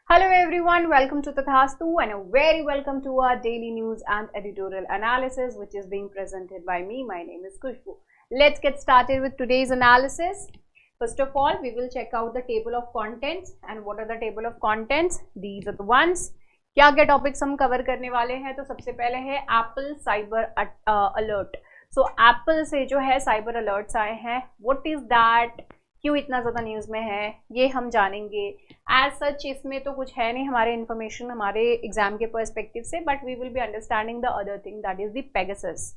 Hello everyone, welcome to Tathastu and a very welcome to our daily news and editorial analysis which is being presented by me. My name is Kushbu. Let's get started with today's analysis. First of all, we will check out the table of contents. And what are the table of contents? These are the ones. क्या क्या topics हम cover करने वाले हैं? तो सबसे पहले है Apple cyber alert. So Apple से जो है साइबर अलर्ट्स आए हैं. What is that? क्यों इतना ज़्यादा न्यूज़ में है, ये हम जानेंगे. एज सच इसमें तो कुछ है नहीं हमारे इन्फॉर्मेशन हमारे एग्जाम के पर्सपेक्टिव से, but we will be understanding the other thing that is the Pegasus.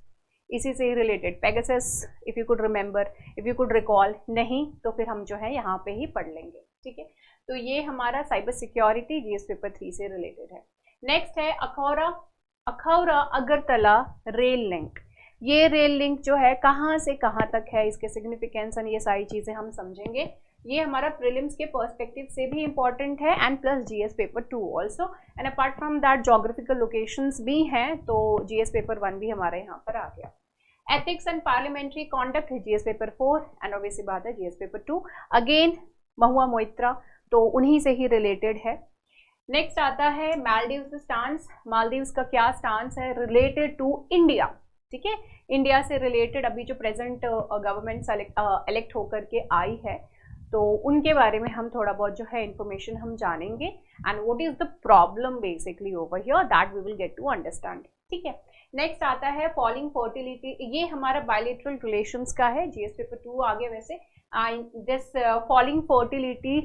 इसी से ही related Pegasus, if you could remember, if you could recall, नहीं तो फिर हम जो है यहाँ पे ही पढ़ लेंगे. ठीक है, तो ये हमारा साइबर सिक्योरिटी जीएस पेपर 3 से रिलेटेड है. नेक्स्ट है अखौरा अगरतला रेल लिंक. ये रेल लिंक जो है कहाँ से कहाँ तक है, इसके सिग्निफिकेंस एंड ये सारी चीज़ें हम समझेंगे. ये हमारा प्रीलिम्स के पर्सपेक्टिव से भी इम्पॉर्टेंट है and plus GS paper 2 also. And apart from that geographical locations भी हैं, तो जीएस पेपर 1 भी हमारे यहाँ पर आ गया. एथिक्स एंड पार्लियामेंट्री कॉन्डक्ट है जीएस पेपर 4 एंड ऑब्वियसली बात है GS paper 2. Again Mahua Moitra, तो उन्हीं से ही रिलेटेड है. नेक्स्ट आता है मालदीव्स स्टांस. मालदीव्स का क्या स्टांस है रिलेटेड टू इंडिया. ठीक है, इंडिया से रिलेटेड अभी जो प्रेजेंट गवर्नमेंट इलेक्ट होकर के आई है, तो उनके बारे में हम थोड़ा बहुत जो है इंफॉर्मेशन हम जानेंगे. And what is the problem basically over here, that we will get to understand. ठीक है, नेक्स्ट आता है फॉलिंग फर्टिलिटी. ये हमारा बायलैटरल रिलेशंस का है. जीएस पेपर 2 आगे वैसे this falling fertility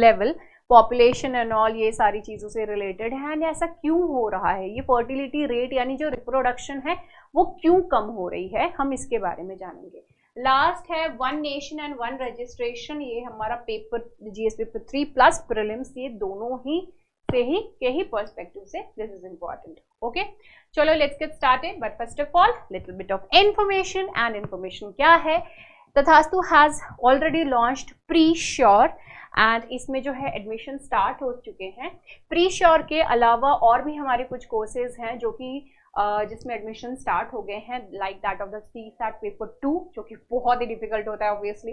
level, population and all, ये सारी चीज़ों से रिलेटेड है. एंड ऐसा क्यों हो रहा है, ये फर्टिलिटी रेट यानी जो रिप्रोडक्शन है वो क्यों कम हो रही है, हम इसके बारे में जानेंगे. लास्ट है one nation and one registration. ये हमारा paper GS paper 3 plus prelims, ये दोनों ही से ही के ही पर्सपेक्टिव से दिस इज इम्पॉर्टेंट. ओके, चलो let's get started. But first of all little bit of information. And information क्या है? तथास्तु has already launched pre sure and इसमें जो है एडमिशन स्टार्ट हो चुके हैं. प्री श्योर के अलावा और भी हमारे कुछ कोर्सेज हैं जो कि जिसमें एडमिशन स्टार्ट हो गए हैं, like that of the CSAT paper 2, जो कि बहुत ही डिफिकल्ट होता है obviously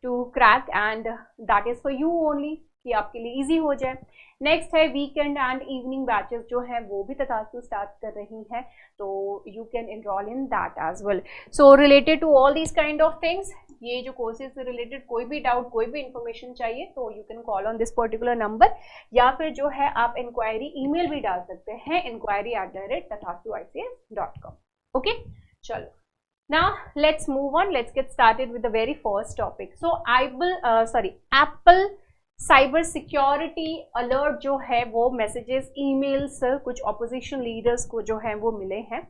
to crack, and that is for you only, कि आपके लिए इजी हो जाए. नेक्स्ट है वीकेंड एंड इवनिंग बैचेस जो है वो भी तथास्तु स्टार्ट कर रही हैं, तो you can enrol in that as well. So related to all these kind of things, ये जो कोर्सेज से रिलेटेड कोई भी डाउट, कोई भी इंफॉर्मेशन चाहिए तो you can call on this particular number, या फिर जो है आप इंक्वायरी ईमेल भी डाल सकते हैं, inquiry@tathastuics.com. ओके, चलो now let's move on. Let's get started with the very first topic. So Apple cyber security alert जो है वो मैसेजेस, ईमेल्स कुछ ऑपोजिशन लीडर्स को जो है वो मिले हैं.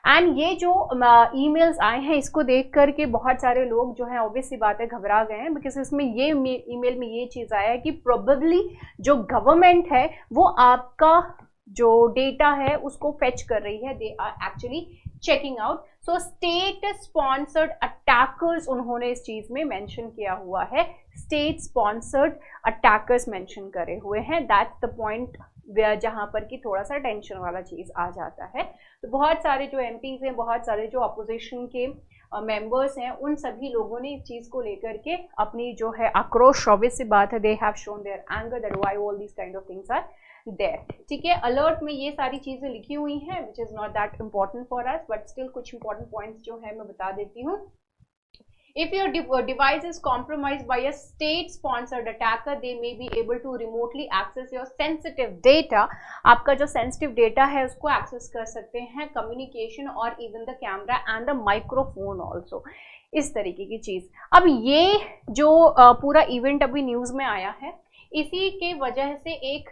एंड ये जो ईमेल्स आए हैं इसको देख करके बहुत सारे लोग जो है ऑब्वियसली बात है घबरा गए हैं, बिकॉज इसमें ये ईमेल में ये चीज़ आया है कि प्रोबेबली जो गवर्नमेंट है वो आपका जो डेटा है उसको फेच कर रही है. They are actually checking out. So state sponsored attackers उन्होंने इस चीज में मेंशन किया हुआ है. स्टेट स्पॉन्सर्ड अटैकर्स मेंशन करे हुए हैं. दैट्स द पॉइंट जहां पर कि थोड़ा सा टेंशन वाला चीज आ जाता है. तो बहुत सारे जो एमपीज हैं, बहुत सारे जो अपोजिशन के मेंबर्स हैं, उन सभी लोगों ने इस चीज को लेकर के अपनी जो है आक्रोश, ऑब्वियस सी बात है, they have shown their anger that why all these kind of things are there. ठीक है, अलर्ट में ये सारी चीजें लिखी हुई हैं which is not that important for us, but still कुछ इंपॉर्टेंट पॉइंट्स जो है मैं बता देती हूँ. If your device is compromised by a state-sponsored attacker, they may be able to remotely access your sensitive data. आपका जो sensitive data है उसको access कर सकते हैं, communication और even the camera and the microphone also. इस तरीके की चीज़. अब ये जो पूरा इवेंट अभी न्यूज़ में आया है, इसी के वजह से एक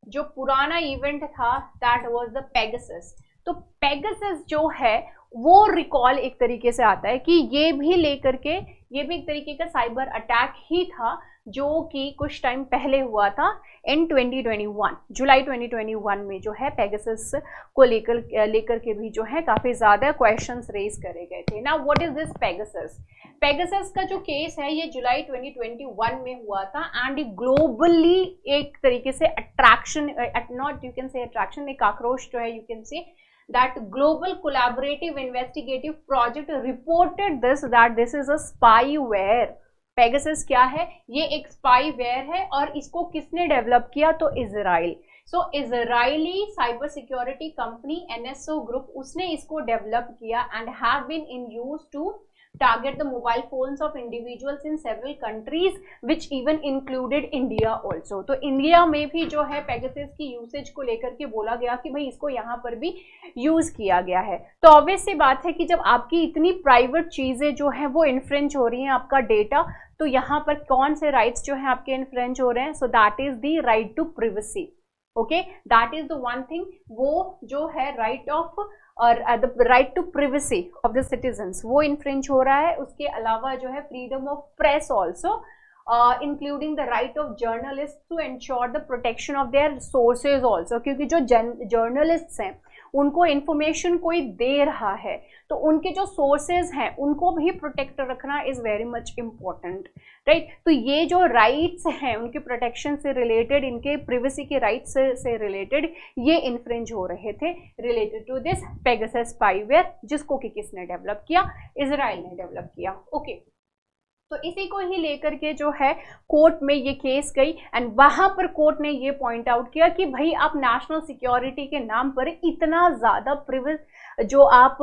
जो पुराना इवेंट था दैट वाज द पेगासस. तो पेगासस जो है वो रिकॉल एक तरीके से आता है कि ये भी लेकर के, ये भी एक तरीके का साइबर अटैक ही था जो कि कुछ टाइम पहले हुआ था इन 2021, जुलाई 2021 में जो है पेगासस को लेकर के भी जो है काफ़ी ज़्यादा क्वेश्चंस रेज करे गए थे. Now what is this Pegasus? Pegasus का जो केस है ये जुलाई 2021 में हुआ था एंड ग्लोबली एक तरीके से अट्रैक्शन, नॉट यू कैन से अट्रैक्शन, एक आक्रोश जो है यू कैन से that global collaborative investigative project reported this, that this is a spyware Pegasus क्या है? ये एक स्पाईवेयर है और इसको किसने डेवलप किया? तो Israel. So Israeli cyber security company NSO group, उसने इसको डेवलप किया and have been in use to target the mobile phones of individuals in several countries which even included India also। तो इंडिया में भी जो है पेगासस की usage को लेकर के बोला गया कि भाई इसको यहाँ पर भी यूज किया गया है। तो ऑब्वियस सी बात है कि जब आपकी इतनी प्राइवेट चीजें जो है वो इन्फ्रिंज हो रही हैं, आपका डेटा, तो यहाँ पर कौन से राइट्स जो है आपके इन्फ्रिंज हो रहे हैं? So that is the right to privacy. Okay, that is the one thing, वो जो है राइट ऑफ और the right to privacy of the citizens वो इन्फ्रिंज हो रहा है। उसके अलावा जो है freedom of press also, including the right of journalist to ensure the protection of their sources also, क्योंकि जो जर्नलिस्ट हैं उनको इंफॉर्मेशन कोई दे रहा है तो उनके जो सोर्सेज हैं उनको भी प्रोटेक्ट रखना is very much important, right. तो ये जो राइट्स हैं उनके प्रोटेक्शन से रिलेटेड, इनके प्रिवेसी के राइट्स से रिलेटेड ये इन्फ्रिंज हो रहे थे related to this Pegasus spyware, जिसको कि किसने डेवलप किया? इजराइल ने डेवलप किया। ओके, तो इसी को ही लेकर के जो है कोर्ट में ये केस गई एंड वहां पर कोर्ट ने ये पॉइंट आउट किया कि भाई आप नेशनल सिक्योरिटी के नाम पर इतना ज़्यादा प्रिविलेज जो आप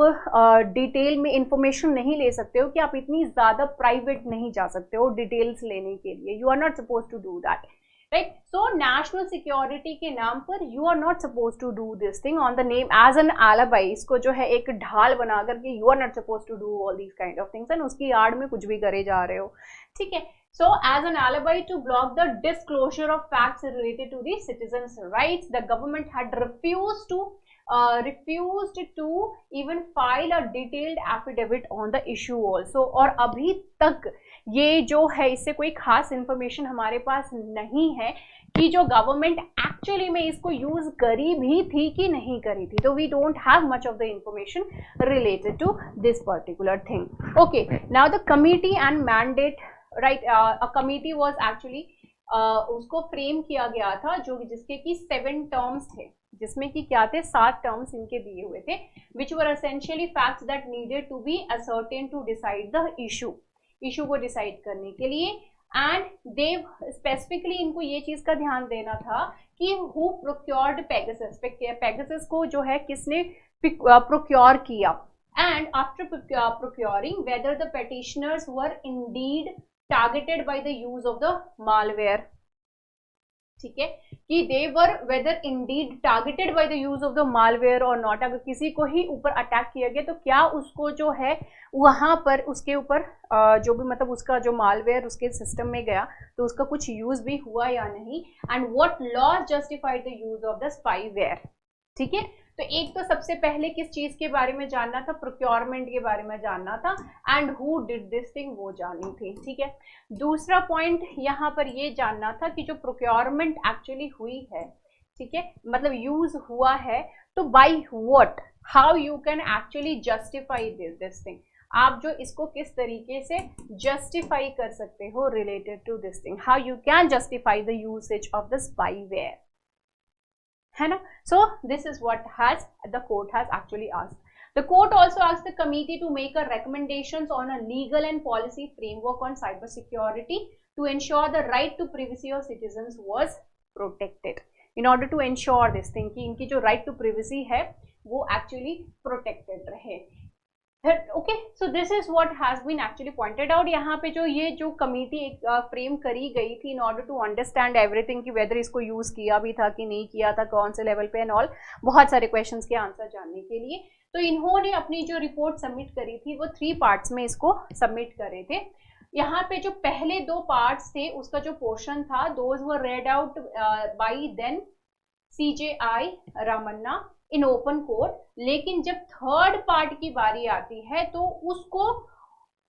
डिटेल में इंफॉर्मेशन नहीं ले सकते हो, कि आप इतनी ज़्यादा प्राइवेट नहीं जा सकते हो डिटेल्स लेने के लिए। You are not suppose to do that, right. So national security के नाम पर you are not suppose to do this thing on the name as an alibi. इसको जो है एक ढाल बना करके you are not suppose to do all these kind of things, and उसकी आड़ में कुछ भी करे जा रहे हो, ठीक है। So as an alibi to block the disclosure of facts related to the citizens' rights, the government had refused to even file a detailed affidavit on the issue also। और अभी तक ये जो है इससे कोई खास इंफॉर्मेशन हमारे पास नहीं है कि जो गवर्नमेंट एक्चुअली में इसको यूज करी भी थी कि नहीं करी थी। तो we don't have much of the information related to this particular thing. Okay, now the committee and mandate, right, a committee was actually उसको फ्रेम किया गया था जो जिसके की 7 टर्म्स थे, जिसमें कि क्या थे? 7 टर्म्स इनके दिए हुए थे, which were essentially facts that needed to be ascertain to decide the issue को डिसाइड करने के लिए। एंड दे स्पेसिफिकली इनको ये चीज का ध्यान देना था कि हु प्रोक्योर्ड पेगासस, पेगासस को जो है किसने प्रोक्योर किया, and after procuring whether the petitioners were indeed targeted by the use of the malware, ठीक है, कि they were whether indeed targeted by the use of the malware or not। अगर किसी को ही ऊपर अटैक किया गया तो क्या उसको जो है वहां पर उसके ऊपर जो भी मतलब उसका जो मालवेयर उसके सिस्टम में गया तो उसका कुछ यूज भी हुआ या नहीं, and what laws justified the use of the spyware, ठीक है। तो एक तो सबसे पहले किस चीज के बारे में जानना था? प्रोक्योरमेंट के बारे में जानना था, and who did this thing वो जाननी थी, ठीक है। दूसरा पॉइंट यहाँ पर ये जानना था कि जो प्रोक्योरमेंट एक्चुअली हुई है, ठीक है, मतलब यूज हुआ है, तो by what, how you can actually justify this thing, आप जो इसको किस तरीके से जस्टिफाई कर सकते हो related to this thing, how you can justify the usage of the spyware, है ना। So this is what has the court has actually asked. The court also asked the committee to make a recommendations on a legal and policy framework on cyber security to ensure the right to privacy of citizens was protected. In order to ensure this thing कि इनकी जो right to privacy है वो actually protected रहे। Okay, so this is what has been actually pointed out. यहाँ पे जो ये जो कमेटी फ्रेम करी गई थी in order to understand everything कि वेदर इसको यूज किया भी था कि नहीं किया था, कौन से लेवल पे एंड ऑल, बहुत सारे क्वेश्चंस के आंसर जानने के लिए। तो इन्होंने अपनी जो रिपोर्ट सबमिट करी थी वो 3 पार्ट्स में इसको सबमिट करे थे। यहाँ पे जो पहले 2 पार्ट्स थे उसका जो पोर्शन था, those were read out by then CJI Ramana in open court. लेकिन जब 3rd पार्ट की बारी आती है तो उसको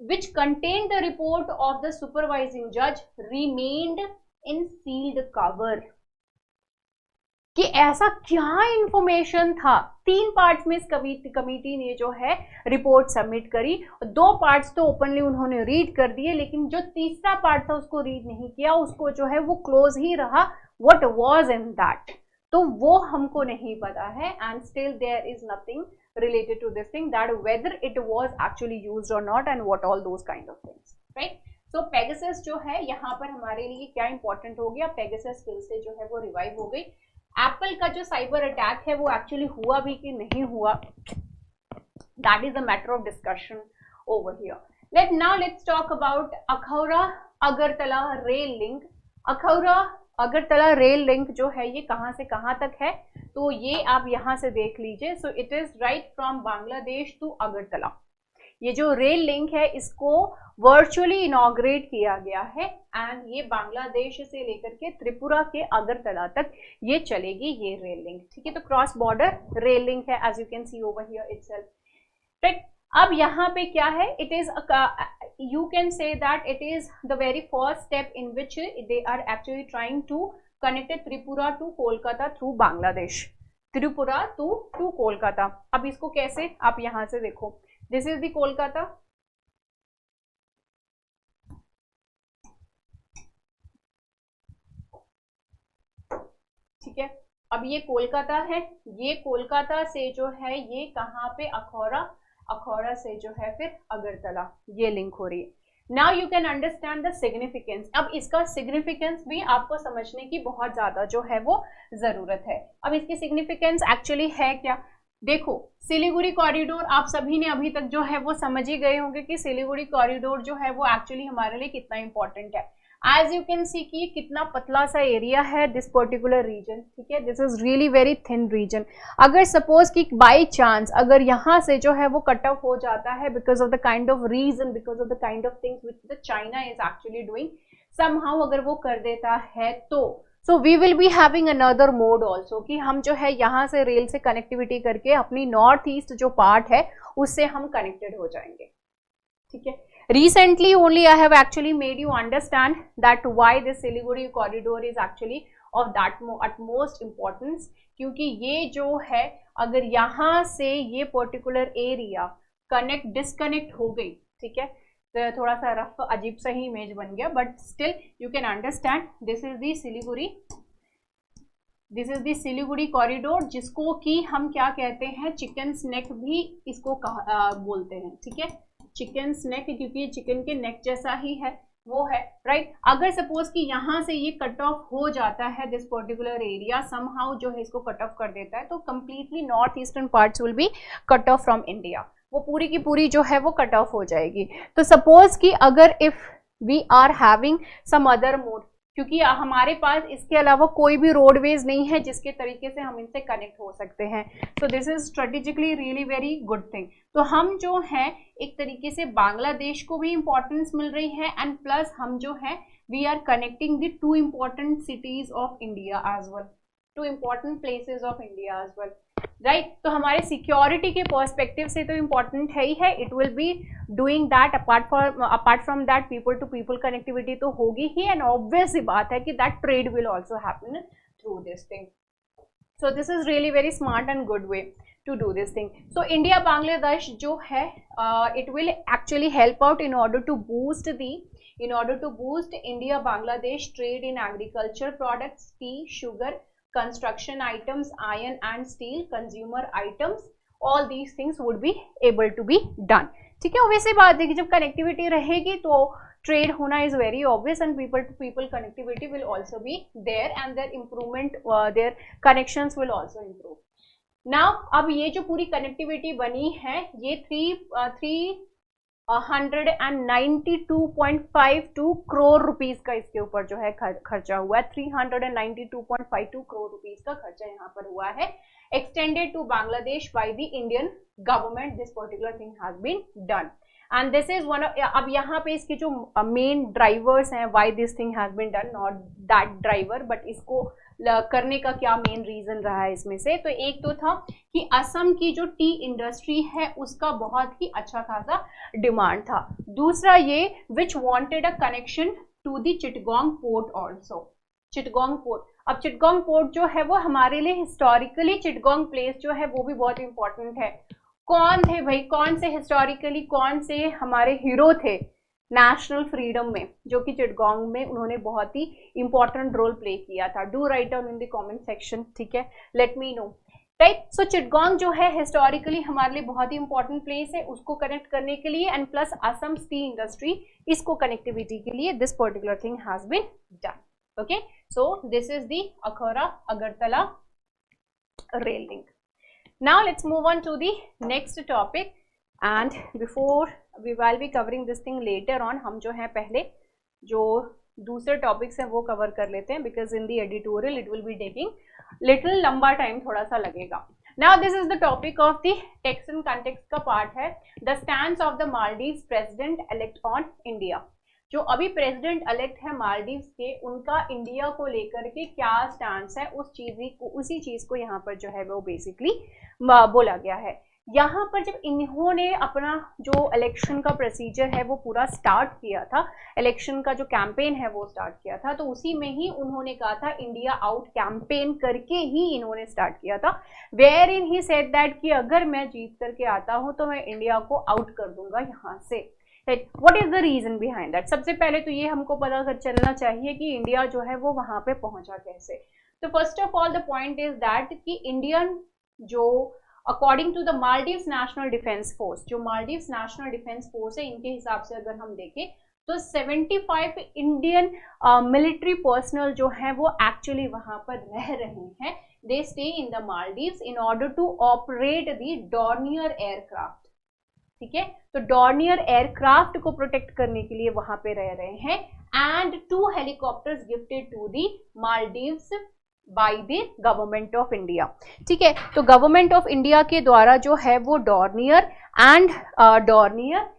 which contain the report of the supervising जज रिमेन्ड इन सील्ड कवर, कि ऐसा क्या इंफॉर्मेशन था। 3 पार्ट्स में इस कमिटी ने जो है रिपोर्ट सबमिट करी, 2 पार्ट्स तो ओपनली उन्होंने रीड कर दिए, लेकिन जो तीसरा पार्ट था उसको रीड नहीं किया, उसको जो है वो क्लोज ही रहा, व्हाट वाज इन दैट, तो वो हमको नहीं पता है। And still there is nothing related to this thing that whether it was actually used or not and what all those kind of things, right? So Pegasus जो है यहाँ पर हमारे लिए क्या इंपॉर्टेंट हो गया, पेगासस फिर से जो है वो रिवाइव हो गई। एप्पल का जो साइबर अटैक है वो एक्चुअली हुआ भी कि नहीं हुआ, that is a matter of discussion over here. let's talk about Akhaura Agartala rail link. Akhaura Agartala rail link जो है ये कहाँ से कहाँ तक है, तो ये आप यहाँ से देख लीजिए। So it is right from Bangladesh to Agartala. ये जो रेल लिंक है इसको वर्चुअली इनॉग्रेट किया गया है एंड ये बांग्लादेश से लेकर के त्रिपुरा के अगरतला तक ये चलेगी ये रेल लिंक, ठीक है। तो क्रॉस बॉर्डर रेल लिंक है as you can see over here itself, right. अब यहाँ पे क्या है, it is you can say that it is the very first step in which they are actually trying to connect Tripura to Kolkata through Bangladesh, Tripura to Kolkata. अब इसको कैसे, आप यहाँ से देखो, दिस इज द कोलकाता, ठीक है। अब ये कोलकाता है, ये कोलकाता से जो है ये कहाँ पे, अखौरा, अखौरा से जो है फिर अगरतला ये लिंक हो रही है। Now you can understand the significance. अब इसका सिग्निफिकेंस भी आपको समझने की बहुत ज्यादा जो है वो जरूरत है। अब इसकी सिग्निफिकेंस एक्चुअली है क्या, देखो सिलीगुड़ी कॉरिडोर आप सभी ने अभी तक जो है वो समझ ही गए होंगे कि सिलीगुड़ी कॉरिडोर जो है वो एक्चुअली हमारे लिए कितना इंपॉर्टेंट है। एज यू कैन सी कि कितना पतला सा एरिया है दिस पर्टिकुलर रीजन, ठीक है। This is really very thin region. अगर सपोज कि बाई चांस अगर यहाँ से जो है वो कट ऑफ हो जाता है because of the kind of region, because of the kind of things which the China is actually doing, somehow अगर वो कर देता है तो so we will be having another mode also कि हम जो है यहाँ से रेल से कनेक्टिविटी करके अपनी नॉर्थ ईस्ट जो पार्ट है उससे हम कनेक्टेड हो जाएंगे, ठीक है। Recently only I have actually made you understand that why this Siliguri corridor is actually of that utmost importance, क्योंकि ये जो है अगर यहाँ से ये पर्टिकुलर एरिया कनेक्ट डिस्कनेक्ट हो गई, ठीक है, तो थोड़ा सा रफ अजीब सा ही इमेज बन गया, but still you can understand this is the Siliguri, this is the Siliguri corridor, जिसको कि हम क्या कहते हैं, चिकन स्नैक भी इसको बोलते हैं, ठीक है, चिकन स्नैक, क्योंकि ये चिकन के नेक जैसा ही है वो है, राइट। अगर सपोज कि यहाँ से ये कट ऑफ हो जाता है दिस पर्टिकुलर एरिया, समहाउ जो है इसको कट ऑफ कर देता है, तो completely north eastern parts will be cut off from India, वो पूरी की पूरी जो है वो कट ऑफ हो जाएगी। तो सपोज कि अगर if we are having some other mode, क्योंकि हमारे पास इसके अलावा कोई भी रोडवेज नहीं है जिसके तरीके से हम इनसे कनेक्ट हो सकते हैं, सो this is strategically really very good thing. तो हम जो है एक तरीके से बांग्लादेश को भी इंपॉर्टेंस मिल रही है एंड प्लस हम जो है we are connecting the two important cities of India as well, two important places of India as well, right. तो हमारे सिक्योरिटी के पर्सपेक्टिव से तो इम्पॉर्टेंट है ही है, it will be doing that. Apart from that people to people connectivity तो होगी ही, एंड ऑब्वियस सी बात है कि that trade will also happen through this thing. So this is really very smart and good way to do this thing. So India Bangladesh जो है it will actually help out in order to boost India Bangladesh trade in agriculture products, tea, sugar, construction items, iron and steel, consumer items, all these things would be able to be done, ठीक है। वैसे बात है कि जब connectivity रहेगी तो trade होना is very obvious and people to people connectivity will also be there and their improvement, their connections will also improve. Now अब ये जो पूरी कनेक्टिविटी बनी है ये 392.52 करोड़ रुपीस का इसके ऊपर जो है खर्चा हुआ है, 392.52 करोड़ रुपीस का खर्चा यहाँ पर हुआ है, extended to Bangladesh by the Indian government, this particular thing has been done and this is one of, अब यहाँ पे इसके जो मेन ड्राइवर्स हैं why this thing has been done, not that driver but इसको करने का क्या मेन रीजन रहा है इसमें से, तो एक तो था कि असम की जो टी इंडस्ट्री है उसका बहुत ही अच्छा खासा डिमांड था, दूसरा ये which wanted a connection to the Chittagong port also, Chittagong port. अब चिटगांग पोर्ट जो है वो हमारे लिए हिस्टोरिकली चिटगांग प्लेस जो है वो भी बहुत इंपॉर्टेंट है। कौन थे भाई, कौन से हिस्टोरिकली कौन से हमारे हीरो थे नेशनल फ्रीडम में, जो कि चिटगांग में उन्होंने बहुत ही इंपॉर्टेंट रोल प्ले किया था। Do write down in the comment section, ठीक है, लेट मी नो। राइट। सो चिटगांग जो है हिस्टोरिकली हमारे लिए बहुत ही इंपॉर्टेंट प्लेस है, उसको कनेक्ट करने के लिए, and plus Assam steel industry, इसको कनेक्टिविटी के लिए this particular thing has been done. Okay, so this is the Akhaura Agartala rail link. Now let's move on to the next topic, and before we will be covering this thing later on, हम जो है पहले जो दूसरे topics हैं वो cover कर लेते हैं, because in the editorial it will be taking little लंबा टाइम, थोड़ा सा लगेगा। Now this is the topic of the text and context का पार्ट है, the stands of the Maldives president elect on India. जो अभी प्रेसिडेंट इलेक्ट है मालदीव्स के, उनका इंडिया को लेकर के क्या स्टैंड है, उसी चीज को यहाँ पर जो है वो बेसिकली बोला गया है। यहाँ पर जब इन्होंने अपना जो इलेक्शन का प्रोसीजर है वो पूरा स्टार्ट किया था, इलेक्शन का जो कैंपेन है वो स्टार्ट किया था, तो उसी में ही उन्होंने कहा था इंडिया आउट कैंपेन करके ही इन्होंने स्टार्ट किया था, where in he said that कि अगर मैं जीत करके आता हूँ तो मैं इंडिया को आउट कर दूंगा यहाँ से। What is the reason behind that? सबसे पहले तो ये हमको पता कर चलना चाहिए कि इंडिया जो है वो वहां पे पहुंचा कैसे। तो first of all the point is that कि इंडियन जो according to the Maldives national defence force, जो मालदीव्स नेशनल डिफेंस फोर्स है, इनके हिसाब से अगर हम देखें तो 75 इंडियन मिलिट्री पर्सनल जो है वो एक्चुअली वहां पर रह रहे हैं। They stay in the Maldives in order to operate the Dornier aircraft. ठीक है, तो डॉर्नियर एयरक्राफ्ट को प्रोटेक्ट करने के लिए वहां पे रह रहे हैं, and 2 helicopters gifted to the Maldives by the government of India. ठीक है, तो गवर्नमेंट ऑफ इंडिया के द्वारा जो है वो डॉर्नियर एंड डॉर्नियर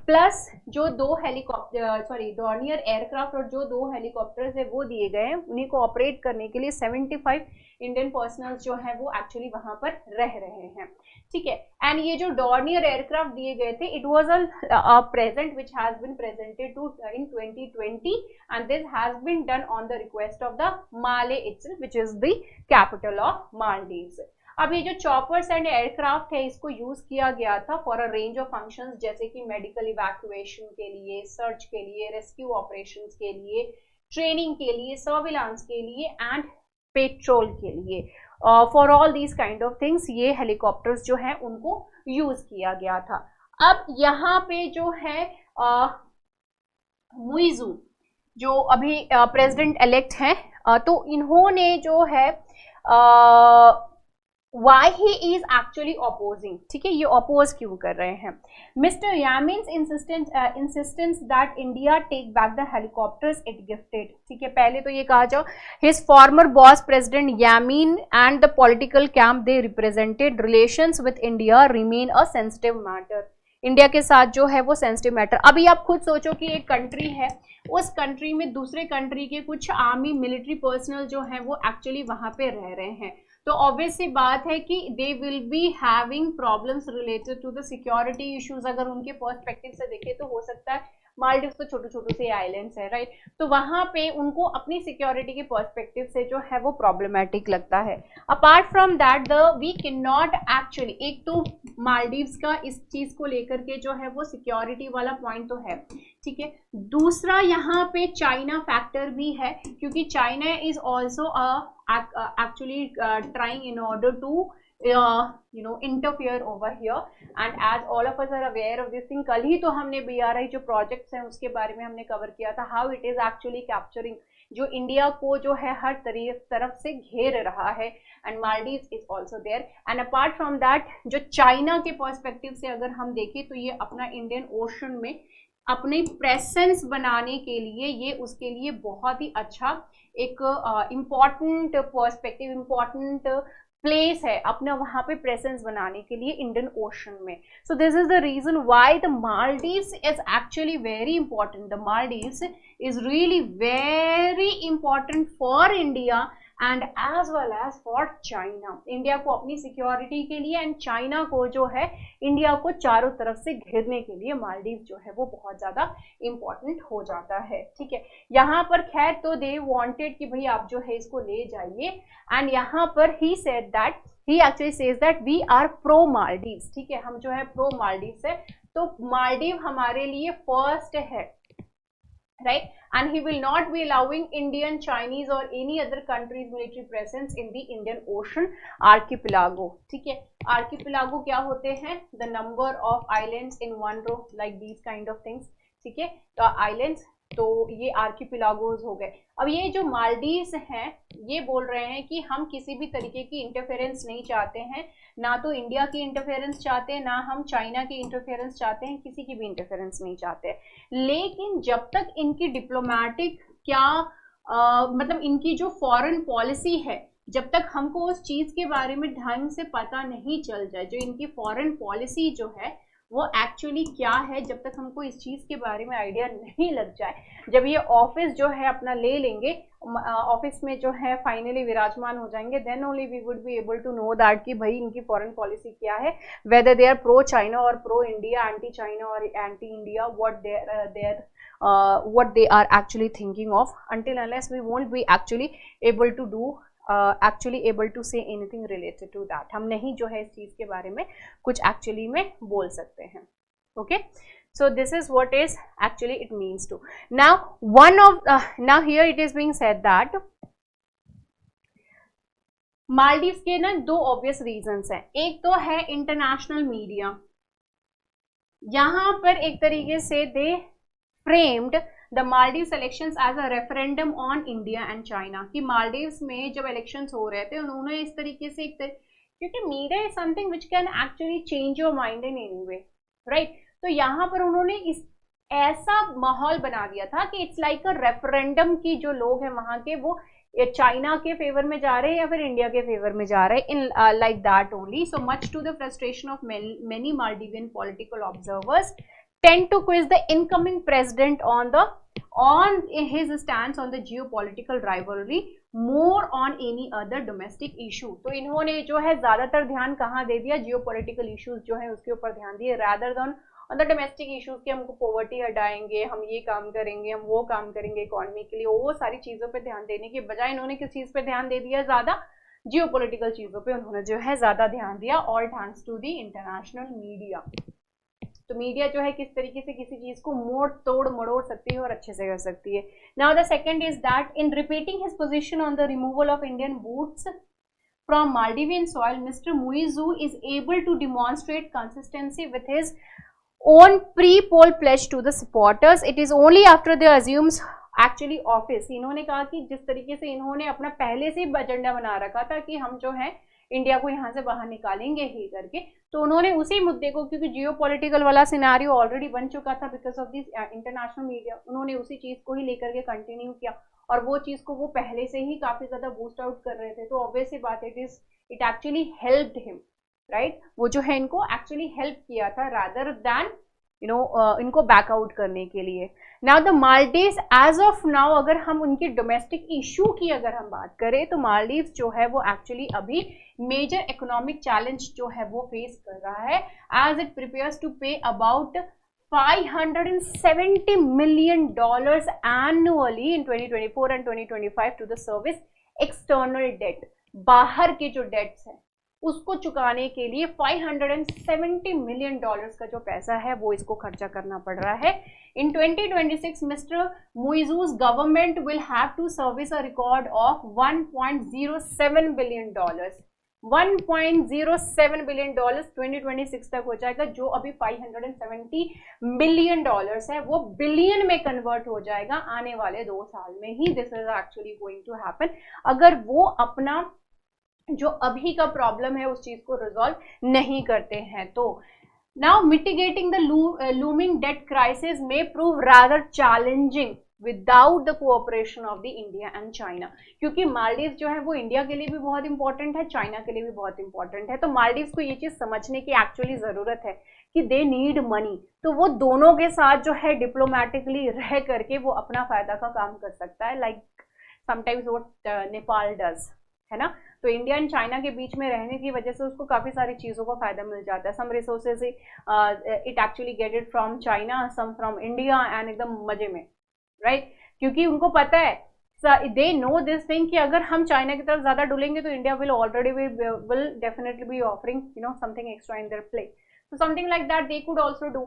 प्लस जो 2 हेलीकॉप्टर डॉर्नियर एयरक्राफ्ट और जो 2 हेलीकॉप्टर्स है वो दिए गए हैं, उन्हीं को ऑपरेट करने के लिए 75 इंडियन पर्सनल्स जो है वो एक्चुअली वहां पर रह रहे हैं। ठीक है, एंड ये जो डॉर्नियर एयरक्राफ्ट दिए गए थे, it was a present which has been presented to in 2020, and this has been done on the request of the Male itself which is the capital of Maldives. अब ये जो चॉपर्स एंड एयरक्राफ्ट है, इसको use किया गया था for a range of functions, जैसे कि मेडिकल इवैक्यूएशन के लिए, सर्च के लिए, रेस्क्यू ऑपरेशंस के लिए, ट्रेनिंग के लिए, सर्विलांस के लिए एंड पेट्रोल के लिए। For all these kind of things ये हेलीकॉप्टर्स जो है उनको यूज किया गया था। अब यहाँ पे जो है मुइजू जो अभी प्रेसिडेंट इलेक्ट हैं, तो इन्होंने जो है why he is actually opposing, ठीक है, ये oppose क्यों कर रहे हैं? Mr. Yamin's insistence that India take back the helicopters it gifted, ठीक है, पहले तो ये कहा जाओ his former boss President Yamin and the political camp they represented relations with India remain a sensitive matter। India के साथ जो है वो सेंसिटिव मैटर। अभी आप खुद सोचो कि एक कंट्री है, उस कंट्री में दूसरे कंट्री के कुछ आर्मी मिलिट्री पर्सनल जो है वो एक्चुअली वहां पे रह रहे हैं, तो ऑब्वियस सी बात है कि they will be having problems related to the security issues. अगर उनके पर्सपेक्टिव से देखें तो हो सकता है, मालदीव्स तो छोटे छोटे से आइलैंड्स है, राइट, तो वहां पे उनको अपनी सिक्योरिटी के पर्सपेक्टिव से जो है वो प्रॉब्लमेटिक लगता है। Apart from that we can not actually, एक तो मालदीव्स का इस चीज को लेकर के जो है वो सिक्योरिटी वाला पॉइंट तो है, ठीक है, दूसरा यहाँ पे चाइना फैक्टर भी है, क्योंकि China is also actually trying in order to interfere over here, and as all of us are aware of this thing, कल ही तो हमने BRI जो प्रोजेक्ट्स हैं उसके बारे में हमने कवर किया था, how it is actually capturing, जो इंडिया को जो है हर तरफ से घेर रहा है, and Maldives is also there. And apart from that जो चाइना के पर्सपेक्टिव से अगर हम देखें तो ये अपना इंडियन ओशन में अपनी प्रेजेंस बनाने के लिए, ये उसके लिए बहुत ही अच्छा एक इम्पॉर्टेंट पर्सपेक्टिव, इम्पॉर्टेंट प्लेस है अपना वहां पे प्रेजेंस बनाने के लिए इंडियन ओशन में। So this is the reason why the Maldives is actually very important. The Maldives is really very important for India and as well as for China. India को अपनी सिक्योरिटी के लिए एंड चाइना को जो है इंडिया को चारों तरफ से घेरने के लिए मालदीव जो है वो बहुत ज्यादा इंपॉर्टेंट हो जाता है। ठीक है, यहाँ पर खैर तो दे वांटेड कि भाई आप जो है इसको ले जाइए, एंड यहाँ पर he said that, he actually says that we are pro Maldives. ठीक है, हम जो है प्रो मालदीव्स है, तो मालदीव हमारे लिए फर्स्ट है, right? And he will not be allowing Indian, Chinese or any other country's military presence in the Indian Ocean archipelago. ठीक है, archipelago क्या होते हैं? The number of islands in one row, like these kind of things. ठीक है, तो islands, तो ये आर्किपिलागोज हो गए. अब ये जो मालदीव्स हैं ये बोल रहे हैं कि हम किसी भी तरीके की इंटरफेरेंस नहीं चाहते हैं, ना तो इंडिया की इंटरफेरेंस चाहते हैं, ना हम चाइना की इंटरफेरेंस चाहते हैं, किसी की भी इंटरफेरेंस नहीं चाहते. लेकिन जब तक इनकी डिप्लोमेटिक क्या मतलब इनकी जो फॉरेन पॉलिसी है, जब तक हमको उस चीज के बारे में ढंग से पता नहीं चल जाए, जो इनकी फॉरेन पॉलिसी जो है वो एक्चुअली क्या है, जब तक हमको इस चीज के बारे में आइडिया नहीं लग जाए, जब ये ऑफिस जो है अपना ले लेंगे, ऑफिस में जो है फाइनली विराजमान हो जाएंगे, then only we would be able to know that कि भाई इनकी फॉरेन पॉलिसी क्या है, whether they are pro China और प्रो इंडिया, एंटी चाइना और anti India, what they are actually thinking of. Until unless we won't be actually able to do able to say anything related to that. हम नहीं जो है इस चीज के बारे में कुछ actually में बोल सकते हैं. Okay, so this is what is actually it means to. Now now here it is being said that Maldives के ना दो ऑब्वियस रीजंस हैं. एक तो है इंटरनेशनल मीडिया, यहां पर एक तरीके से दे framed the Maldives elections as a referendum on India and China. कि मालदीव्स में जब इलेक्शंस हो रहे थे उन्होंने इस तरीके से क्योंकि media is something which can actually change your mind in any way, right? तो यहाँ पर उन्होंने इस ऐसा माहौल बना दिया था कि इट्स लाइक अ रेफरेंडम की जो लोग हैं वहां के वो चाइना के फेवर में जा रहे हैं या फिर इंडिया के फेवर में जा रहे हैं, in like that only. So much to the frustration of many Maldivian political observers tend to quiz the incoming president on his stance on the geopolitical rivalry more on any other domestic issue. तो इन्होंने जो है ज्यादातर ध्यान कहाँ दे दिया, geopolitical issues जो है उसके ऊपर ध्यान दिए, rather than on the domestic issues कि हमको पॉवर्टी हटाएंगे, हम ये काम करेंगे, हम वो काम करेंगे इकोनॉमी के लिए, वो सारी चीजों पे ध्यान देने के बजाय इन्होंने किस चीज पे ध्यान दे दिया, ज्यादा जियोपॉलिटिकल चीजों पे उन्होंने जो है ज्यादा ध्यान दिया, all thanks to the international media. तो मीडिया जो है किस तरीके से किसी चीज को मोड़ तोड़ मड़ोड़ सकती है और अच्छे से कर सकती है. Now the second is that in repeating his position on the removal of Indian boots from Maldivian soil, mister Muizzu is able to demonstrate consistency with his own pre-poll pledge to the supporters. It is only after the assumes actually office. इन्होंने कहा कि जिस तरीके से इन्होंने अपना पहले से एजेंडा बना रखा था कि हम जो है इंडिया को यहाँ से बाहर निकालेंगे ही करके, तो उन्होंने उसी मुद्दे को, क्योंकि जियोपॉलिटिकल वाला सिनेरियो ऑलरेडी बन चुका था because of this international media, उन्होंने उसी चीज को ही लेकर के कंटिन्यू किया और वो चीज को वो पहले से ही काफी ज्यादा बूस्ट आउट कर रहे थे. तो ऑब्वियस सी बात it actually helped him, right? वो जो है इनको एक्चुअली हेल्प किया था रादर दैन इनको बैकआउट करने के लिए. Now the Maldives as of now, अगर हम उनकी डोमेस्टिक इशू की अगर हम बात करें तो मालदीव्स जो है वो एक्चुअली अभी मेजर इकोनॉमिक चैलेंज जो है वो फेस कर रहा है एज इट प्रिपेयर्स टू पे about $570 million annually in 2024 and 2025 to the service external debt. बाहर के जो डेट्स हैं उसको चुकाने के लिए $570 million का जो पैसा है वो इसको खर्चा करना पड़ रहा है. In 2026, Mr. Muizu's government will have to service a record of $1.07 billion. $1.07 billion 2026 तक हो जाएगा, जो अभी $570 million है वो बिलियन में कन्वर्ट हो जाएगा आने वाले 2 साल में ही. This is actually going to happen अगर वो अपना जो अभी का प्रॉब्लम है उस चीज को रिजॉल्व नहीं करते हैं तो. Now mitigating the looming debt crisis may prove rather challenging without the cooperation of the India and China. क्योंकि मालदीव जो है वो इंडिया के लिए भी बहुत इंपॉर्टेंट है, चाइना के लिए भी बहुत इंपॉर्टेंट है. तो मालदीव को ये चीज समझने की एक्चुअली जरूरत है कि दे नीड मनी. तो वो दोनों के साथ जो है डिप्लोमेटिकली रह करके वो अपना फायदा का काम कर सकता है, like sometimes what Nepal does, है ना. तो इंडिया एंड चाइना के बीच में रहने की वजह से उसको काफी सारी चीजों का फायदा मिल जाता है. Some resources it actually get it from China, some from India, and एकदम मजे में, राइट? क्योंकि उनको पता है, दे नो दिस थिंग कि अगर हम चाइना की तरफ ज्यादा डुलेंगे तो India will already will definitely be offering something extra in their play. So something like that they could also do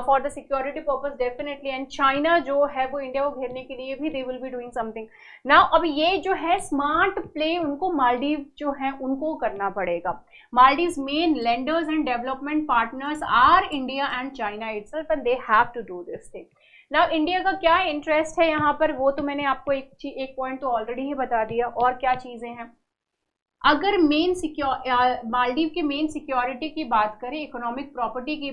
for the security purpose definitely. And China जो है वो इंडिया को घेरने के लिए भी they will be doing something. Now अब ये जो है स्मार्ट प्ले उनको मालदीव जो है उनको करना पड़ेगा. Maldives main lenders and development partners are India and China itself, and they have to do this thing. Now India का क्या इंटरेस्ट है यहाँ पर, वो तो मैंने आपको एक पॉइंट तो ऑलरेडी ही बता दिया. और क्या चीजें हैं, अगर मेन मालदीव के मेन सिक्योरिटी की बात करें, इकोनॉमिक प्रॉपर्टी की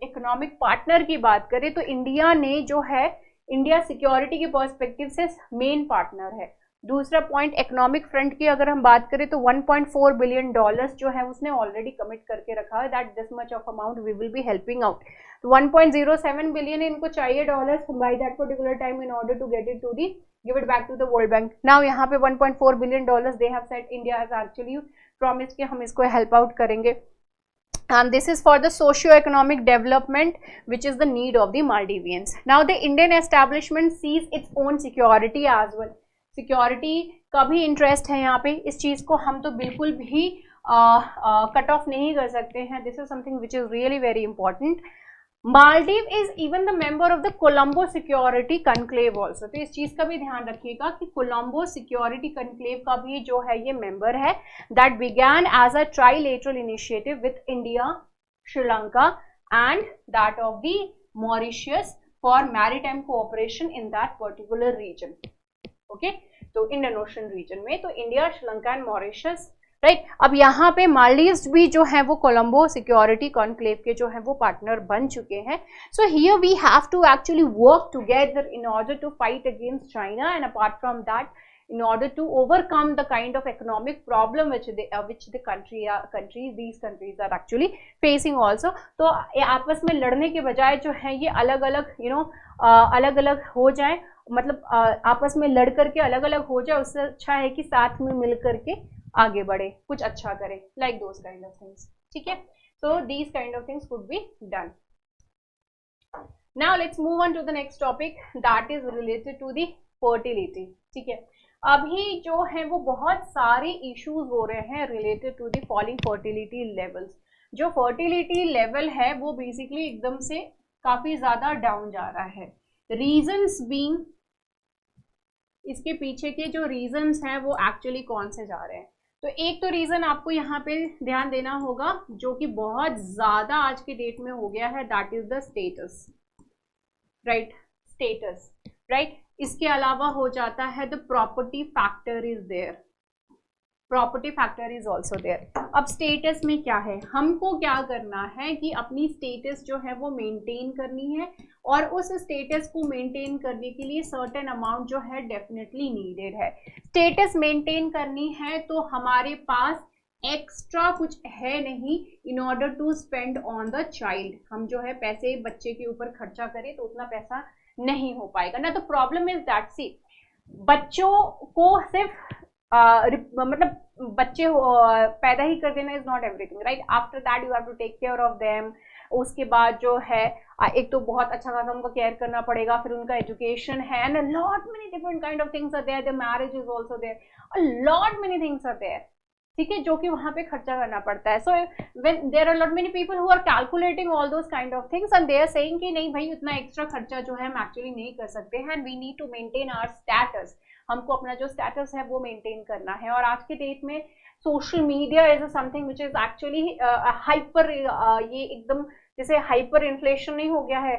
इकोनॉमिक पार्टनर की बात करें, तो इंडिया ने जो है इंडिया सिक्योरिटी के पर्सपेक्टिव से मेन पार्टनर है. दूसरा पॉइंट, इकोनॉमिक फ्रंट की अगर हम बात करें तो 1.4 बिलियन डॉलर्स जो है उसने ऑलरेडी कमिट करके रखा है, that this much of amount we will be helping out. तो 1.07 बिलियन इनको चाहिए dollars by that particular time in order to get it to the give it back to the World Bank. Now यहाँ पे 1.4 billion dollars they have said India has actually promised कि हम इसको help out करेंगे. And this is for the socio-economic development which is the need of the Maldivians. Now the Indian establishment sees its own security as well. Security का भी interest है यहाँ पे. इस चीज़ को हम तो बिल्कुल भी cut off नहीं कर सकते हैं. This is something which is really very important. Maldives is even the member of the Colombo security conclave also. तो इस चीज का भी ध्यान रखिएगा कि कोलंबो सिक्योरिटी कनक्लेव का भी जो है ये मेंबर है. That began as a trilateral initiative with India, Sri Lanka and that of the Mauritius for maritime cooperation in that particular region. Okay, तो इंडियन ओशन रीजन में तो India, Sri Lanka and Mauritius, right. अब यहाँ पे मालदीव्स भी जो है वो कोलंबो सिक्योरिटी कॉन्क्लेव के जो है वो पार्टनर बन चुके हैं. So here we have to actually work together in order to fight against China, and apart from that in order to overcome the kind of economic problem which the these countries are actually facing also. तो आपस में लड़ने के बजाय जो है ये अलग अलग अलग अलग हो जाए, मतलब आपस में लड़ करके अलग अलग हो जाए, उससे अच्छा है कि साथ में मिल करके आगे बढ़े, कुछ अच्छा करे, like those kind of things. ठीक है, so these kind of things could be done. Now let's move on to the next topic that is related to the fertility. ठीक है, अभी जो है वो बहुत सारे इश्यूज हो रहे हैं related to the falling fertility levels. जो फर्टिलिटी लेवल है वो बेसिकली एकदम से काफी ज्यादा डाउन जा रहा है. रीजंस बीइंग, इसके पीछे के जो रीजंस हैं वो एक्चुअली कौन से जा रहे हैं. तो एक तो रीजन आपको यहाँ पे ध्यान देना होगा जो कि बहुत ज्यादा आज के डेट में हो गया है, that is the status, right. Status, right. इसके अलावा हो जाता है the property factor is there, property factor is also there. अब स्टेटस में क्या है, हमको क्या करना है कि अपनी स्टेटस जो है वो मेंटेन करनी है, और उस स्टेटस को मेंटेन करने के लिए सर्टेन अमाउंट जो है डेफिनेटली नीडेड है. स्टेटस मेंटेन करनी है तो हमारे पास एक्स्ट्रा कुछ है नहीं in order to spend on the child. हम जो है पैसे बच्चे के ऊपर खर्चा करें तो उतना पैसा नहीं हो पाएगा ना. तो प्रॉब्लम इज दैट, सी बच्चों को सिर्फ मतलब बच्चे पैदा ही कर देना is not everything, right. After that you have to take care of them. उसके बाद जो है एक तो बहुत अच्छा खासा उनका केयर करना पड़ेगा, फिर उनका एजुकेशन है, and a lot many different kind of things are there. The marriage is also there, a lot many things are there. ठीक है, जो कि वहां पे खर्चा करना पड़ता है. So when there are lot many people who are calculating all those kind of things and they are saying कि नहीं भाई उतना एक्स्ट्रा खर्चा जो है हम एक्चुअली नहीं कर सकते हैं, and we need to maintain our status. हमको अपना जो स्टेटस है वो मेंटेन करना है. और आज के डेट में social media is something which is actually hyper, ये एकदम जैसे हाइपर इन्फ्लेशन नहीं हो गया है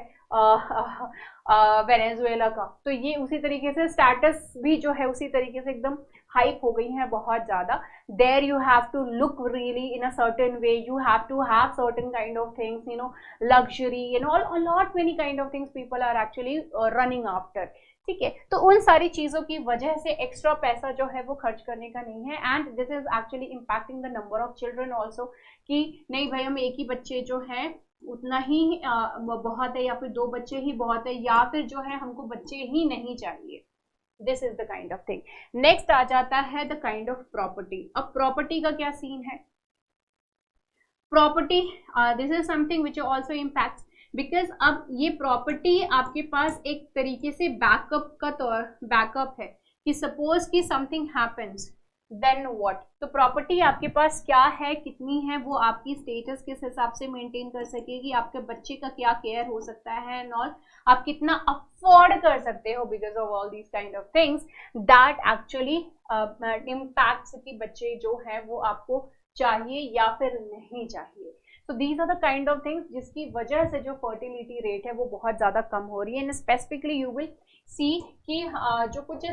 वेनेजुएला का, तो ये उसी तरीके से स्टेटस भी जो है उसी तरीके से एकदम हाइप हो गई है बहुत ज्यादा. There you have to look really in a certain way, you have to have certain kind of things, luxury and all, a lot many kind of things people are actually running after. ठीक है, तो उन सारी चीजों की वजह से extra पैसा जो है वो खर्च करने का नहीं है, and this is actually impacting the number of children also, कि नहीं भाई हम एक ही बच्चे जो है उतना ही बहुत है, या फिर 2 बच्चे ही बहुत है, या फिर जो है हमको बच्चे ही नहीं चाहिए. This is the kind of thing. Next आ जाता है द काइंड ऑफ प्रॉपर्टी. अब प्रॉपर्टी का क्या सीन है. Property, this is something which also impacts, because अब ये प्रॉपर्टी आपके पास एक तरीके से बैकअप का बैकअप है कि सपोज कि समथिंग हैपेंस, देन व्हाट, तो प्रॉपर्टी आपके पास क्या है, कितनी है, वो आपकी स्टेटस किस हिसाब से मेंटेन कर सकेगी, आपके बच्चे का क्या केयर हो सकता है एंड ऑल, आप कितना अफोर्ड कर सकते हो because of all these kind of things that actually impacts कि बच्चे जो है वो आपको चाहिए या फिर नहीं चाहिए। तो these are the kind of things जिसकी वजह से जो फर्टिलिटी रेट है वो बहुत ज़्यादा कम हो रही है। And specifically you will see कि जो कुछ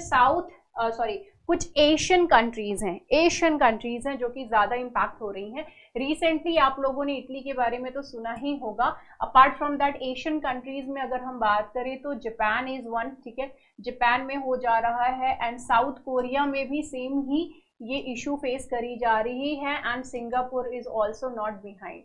कुछ एशियन कंट्रीज हैं जो कि ज़्यादा इम्पैक्ट हो रही हैं। रिसेंटली आप लोगों ने इटली के बारे में तो सुना ही होगा। Apart from that Asian countries में अगर हम बात करें तो जापान इज़ वन, ठीक है, जापान में हो जा रहा है एंड साउथ कोरिया में भी सेम ही ये इशू फेस करी जा रही है and Singapore is also not behind.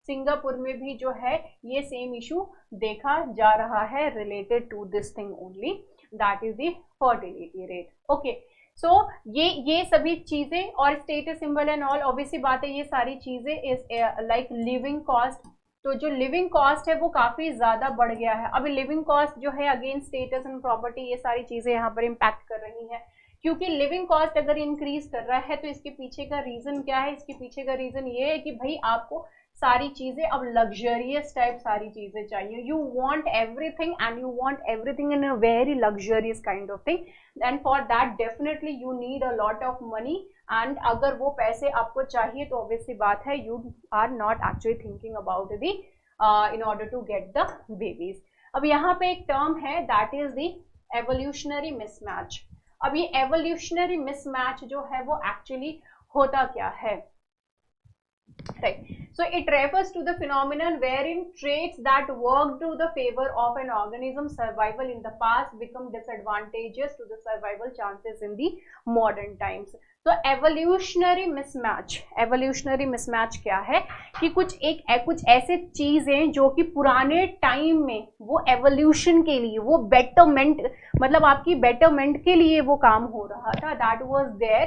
Singapore में भी जो है ये सेम इशू देखा जा रहा है related to this thing only, that is the fertility rate. Okay, so ये सभी चीजें और status symbol and all, obviously बात है ये सारी चीजें इज लाइक लिविंग कॉस्ट। तो जो लिविंग कॉस्ट है वो काफी ज्यादा बढ़ गया है। अभी लिविंग कॉस्ट जो है अगेन स्टेटस एंड प्रॉपर्टी ये सारी चीजें यहाँ पर इम्पैक्ट कर रही हैं, क्योंकि लिविंग कॉस्ट अगर इंक्रीज कर रहा है तो इसके पीछे का रीजन क्या है, इसके पीछे का रीजन ये है कि भाई आपको सारी चीजें अब लग्जरियस टाइप सारी चीजें चाहिए। You want everything and you want everything in a very luxurious kind of thing, and for that definitely you need a lot of money. And अगर वो पैसे आपको चाहिए तो ऑब्वियसली बात है you are not actually thinking about the in order to get the babies. अब यहाँ पे एक टर्म है that is the evolutionary mismatch. अब ये एवोल्यूशनरी मिसमैच जो है वो एक्चुअली होता क्या है, right? So it refers to the phenomenon wherein traits that work to the favor of an organism's survival in the past become disadvantageous to the survival chances in the modern times. तो evolutionary mismatch क्या है कि कुछ ऐसे चीजें जो कि पुराने टाइम में वो एवोल्यूशन के लिए, वो बेटरमेंट, मतलब आपकी बेटरमेंट के लिए वो काम हो रहा था, that was there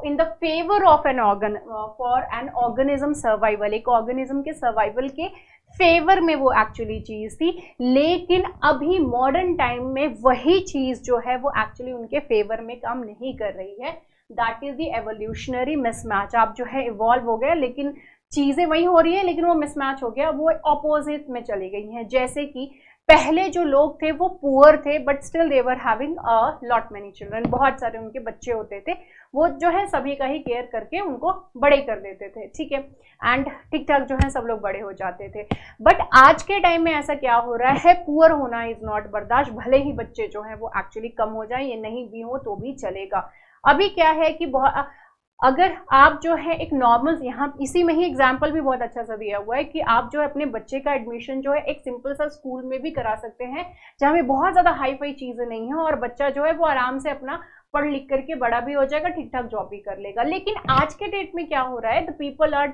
in the favor of an organ for an organism survival, एक ऑर्गेनिज्म के सर्वाइवल के फेवर में वो एक्चुअली चीज थी। लेकिन अभी मॉडर्न टाइम में वही चीज जो है वो एक्चुअली उनके फेवर में काम नहीं कर रही है, that is the evolutionary mismatch. आप जो है इवॉल्व हो गया लेकिन चीजें वही हो रही है, लेकिन वो मिसमैच हो गया, वो ऑपोजिट में चली गई हैं। जैसे कि पहले जो लोग थे वो पुअर थे but still they were having a lot many children, बहुत सारे उनके बच्चे होते थे, वो जो है सभी का ही केयर करके उनको बड़े कर देते थे, ठीक है, एंड ठीक ठाक जो है सब लोग बड़े हो जाते थे। बट आज के टाइम में ऐसा क्या हो रहा है, पुअर होना इज नॉट बर्दाश्त, भले ही बच्चे जो है वो एक्चुअली कम हो जाए, ये नहीं भी हो तो भी चलेगा। अभी क्या है कि अगर आप जो है एक नॉर्मल, यहाँ इसी में ही एग्जाम्पल भी बहुत अच्छा सा दिया हुआ है कि आप जो है अपने बच्चे का एडमिशन जो है एक सिंपल सा स्कूल में भी करा सकते हैं जहाँ में बहुत ज़्यादा हाई फाई चीज़ें नहीं है और बच्चा जो है वो आराम से अपना पढ़ लिख करके बड़ा भी हो जाएगा, ठीक ठाक जॉब भी कर लेगा। लेकिन आज के डेट में क्या हो रहा है, the people are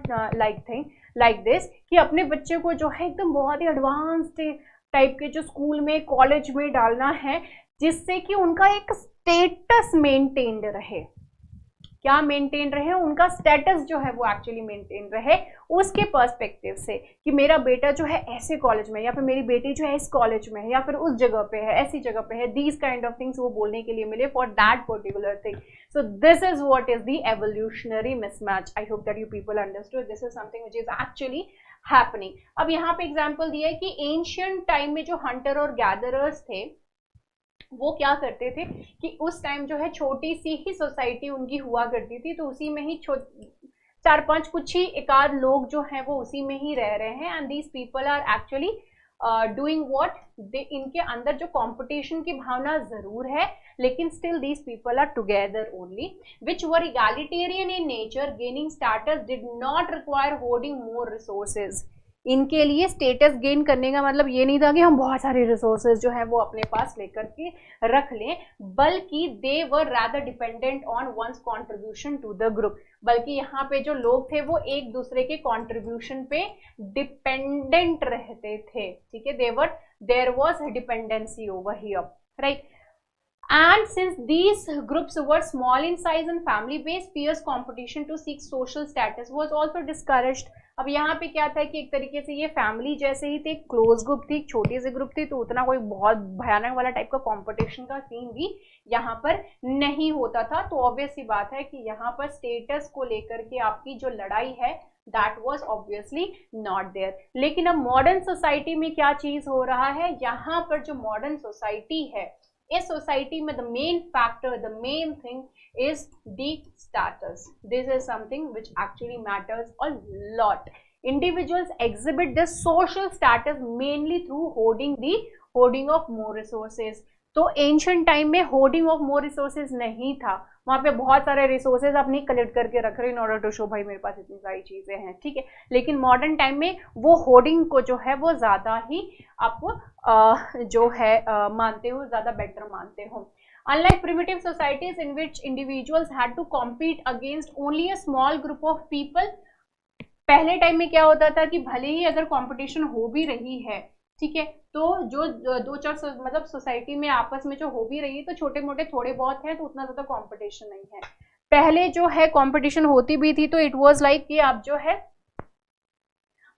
like this कि अपने बच्चे को जो है एकदम बहुत ही एडवांस्ड टाइप के जो स्कूल में कॉलेज में डालना है, जिससे कि उनका एक स्टेटस मेंटेन्ड रहे। क्या मेंटेन रहे, उनका स्टेटस जो है वो एक्चुअली मेंटेन रहे उसके पर्सपेक्टिव से कि मेरा बेटा जो है ऐसे कॉलेज में, या फिर मेरी बेटी जो है इस कॉलेज में है, या फिर उस जगह पे है, ऐसी जगह पे है, दीज काइंड ऑफ थिंग्स वो बोलने के लिए मिले for that particular thing. So this is what is the evolutionary mismatch. I hope that you people understood, this is something which is actually happening. अब यहाँ पे एग्जाम्पल दिया है कि एंशियंट टाइम में जो हंटर और गैदरर्स थे वो क्या करते थे कि उस टाइम जो है छोटी सी ही सोसाइटी उनकी हुआ करती थी, तो उसी में ही 4-5 कुछ ही एकाध लोग जो हैं वो उसी में ही रह रहे हैं, and these people are actually doing what they, इनके अंदर जो कंपटीशन की भावना जरूर है लेकिन still these people are together only, which were egalitarian in nature, gaining status did not require holding more resources. इनके लिए स्टेटस गेन करने का मतलब ये नहीं था कि हम बहुत सारे रिसोर्सेज जो है वो अपने पास लेकर के रख लें, बल्कि they were rather dependent on one's contribution to the group. बल्कि यहाँ पे जो लोग थे वो एक दूसरे के कंट्रीब्यूशन पे डिपेंडेंट रहते थे, ठीक है, there was dependency over here, right. And since these groups were small in size and family based, fierce competition to seek social status was also discouraged. अब यहाँ पे क्या था कि एक तरीके से ये फैमिली जैसे ही थे, क्लोज ग्रुप थी, छोटी सी ग्रुप थी, तो उतना कोई बहुत भयानक वाला टाइप का कंपटीशन का सीन भी यहाँ पर नहीं होता था. तो ऑब्वियस सी बात है कि यहाँ पर स्टेटस को लेकर के आपकी जो लड़ाई है that was obviously not there. लेकिन अब मॉडर्न सोसाइटी में क्या चीज हो रहा है, यहाँ पर जो मॉडर्न सोसाइटी है, इस सोसाइटी में the main factor, the main thing is the status. This is something which actually matters a lot. Individuals exhibit this social status mainly through hoarding of more resources. तो ancient time में hoarding of more resources नहीं था, वहां पे बहुत सारे resources आप नहीं कलेक्ट करके रख रहे इन ऑर्डर टू शो भाई मेरे पास इतनी सारी चीजें हैं, ठीक है. लेकिन मॉडर्न टाइम में वो होर्डिंग को जो है वो ज्यादा ही आप जो है मानते हो, ज्यादा बेटर मानते हो. Unlike primitive societies in which individuals had to compete against only a small group of people, पहले टाइम में क्या होता था कि भले ही अगर कंपटीशन हो भी रही है, ठीक है, तो जो दो चार मतलब सोसाइटी में आपस में जो हो भी रही है तो छोटे मोटे थोड़े बहुत है, तो उतना ज्यादा कंपटीशन नहीं है. पहले जो है कंपटीशन होती भी थी तो इट वाज लाइक कि आप जो है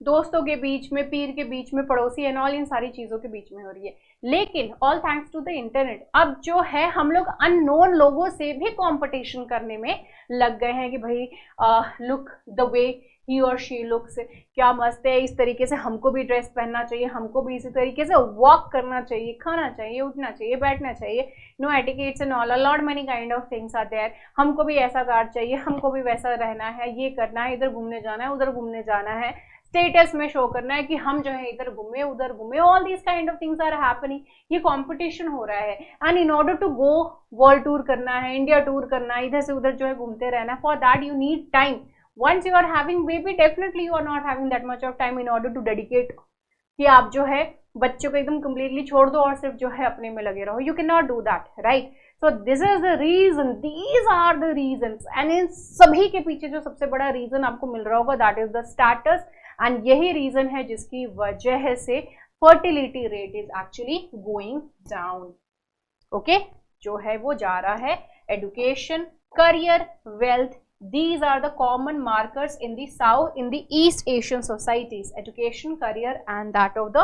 दोस्तों के बीच में, पीर के बीच में, पड़ोसी एंड ऑल, इन सारी चीजों के बीच में हो रही है. लेकिन all thanks to the internet अब जो है हम लोग अननोन लोगों से भी कंपटीशन करने में लग गए हैं कि भाई लुक द वे ही और शी लुक्स, क्या मस्त है, इस तरीके से हमको भी ड्रेस पहनना चाहिए, हमको भी इसी तरीके से वॉक करना चाहिए, खाना चाहिए, उठना चाहिए, बैठना चाहिए, no etiquettes and all, lot many kind of things are there. हमको भी ऐसा कार चाहिए, हमको भी वैसा रहना है, ये करना है, इधर घूमने जाना है, उधर घूमने जाना है, स्टेटस में शो करना है कि हम जो है इधर घूमे उधर घूमे, all these kind of things are happening. ये कंपटीशन हो रहा है. And in order to go world tour करना है, इंडिया टूर करना है, इधर से उधर जो है घूमते रहना है, for that you need time. Once you are having baby, definitely you are not having that much of time in order to dedicate कि आप जो है बच्चों को एकदम completely छोड़ दो और सिर्फ जो है अपने में लगे रहो. You cannot do that, right? So this is the reason, these are the reasons, and इन सभी के पीछे जो सबसे बड़ा reason आपको मिल रहा होगा that is the status, and यही reason है जिसकी वजह से fertility rate is actually going down. Okay? जो है वो जा रहा है education, career, wealth. These are the common markers in the South, in the East Asian societies. Education, career and that of the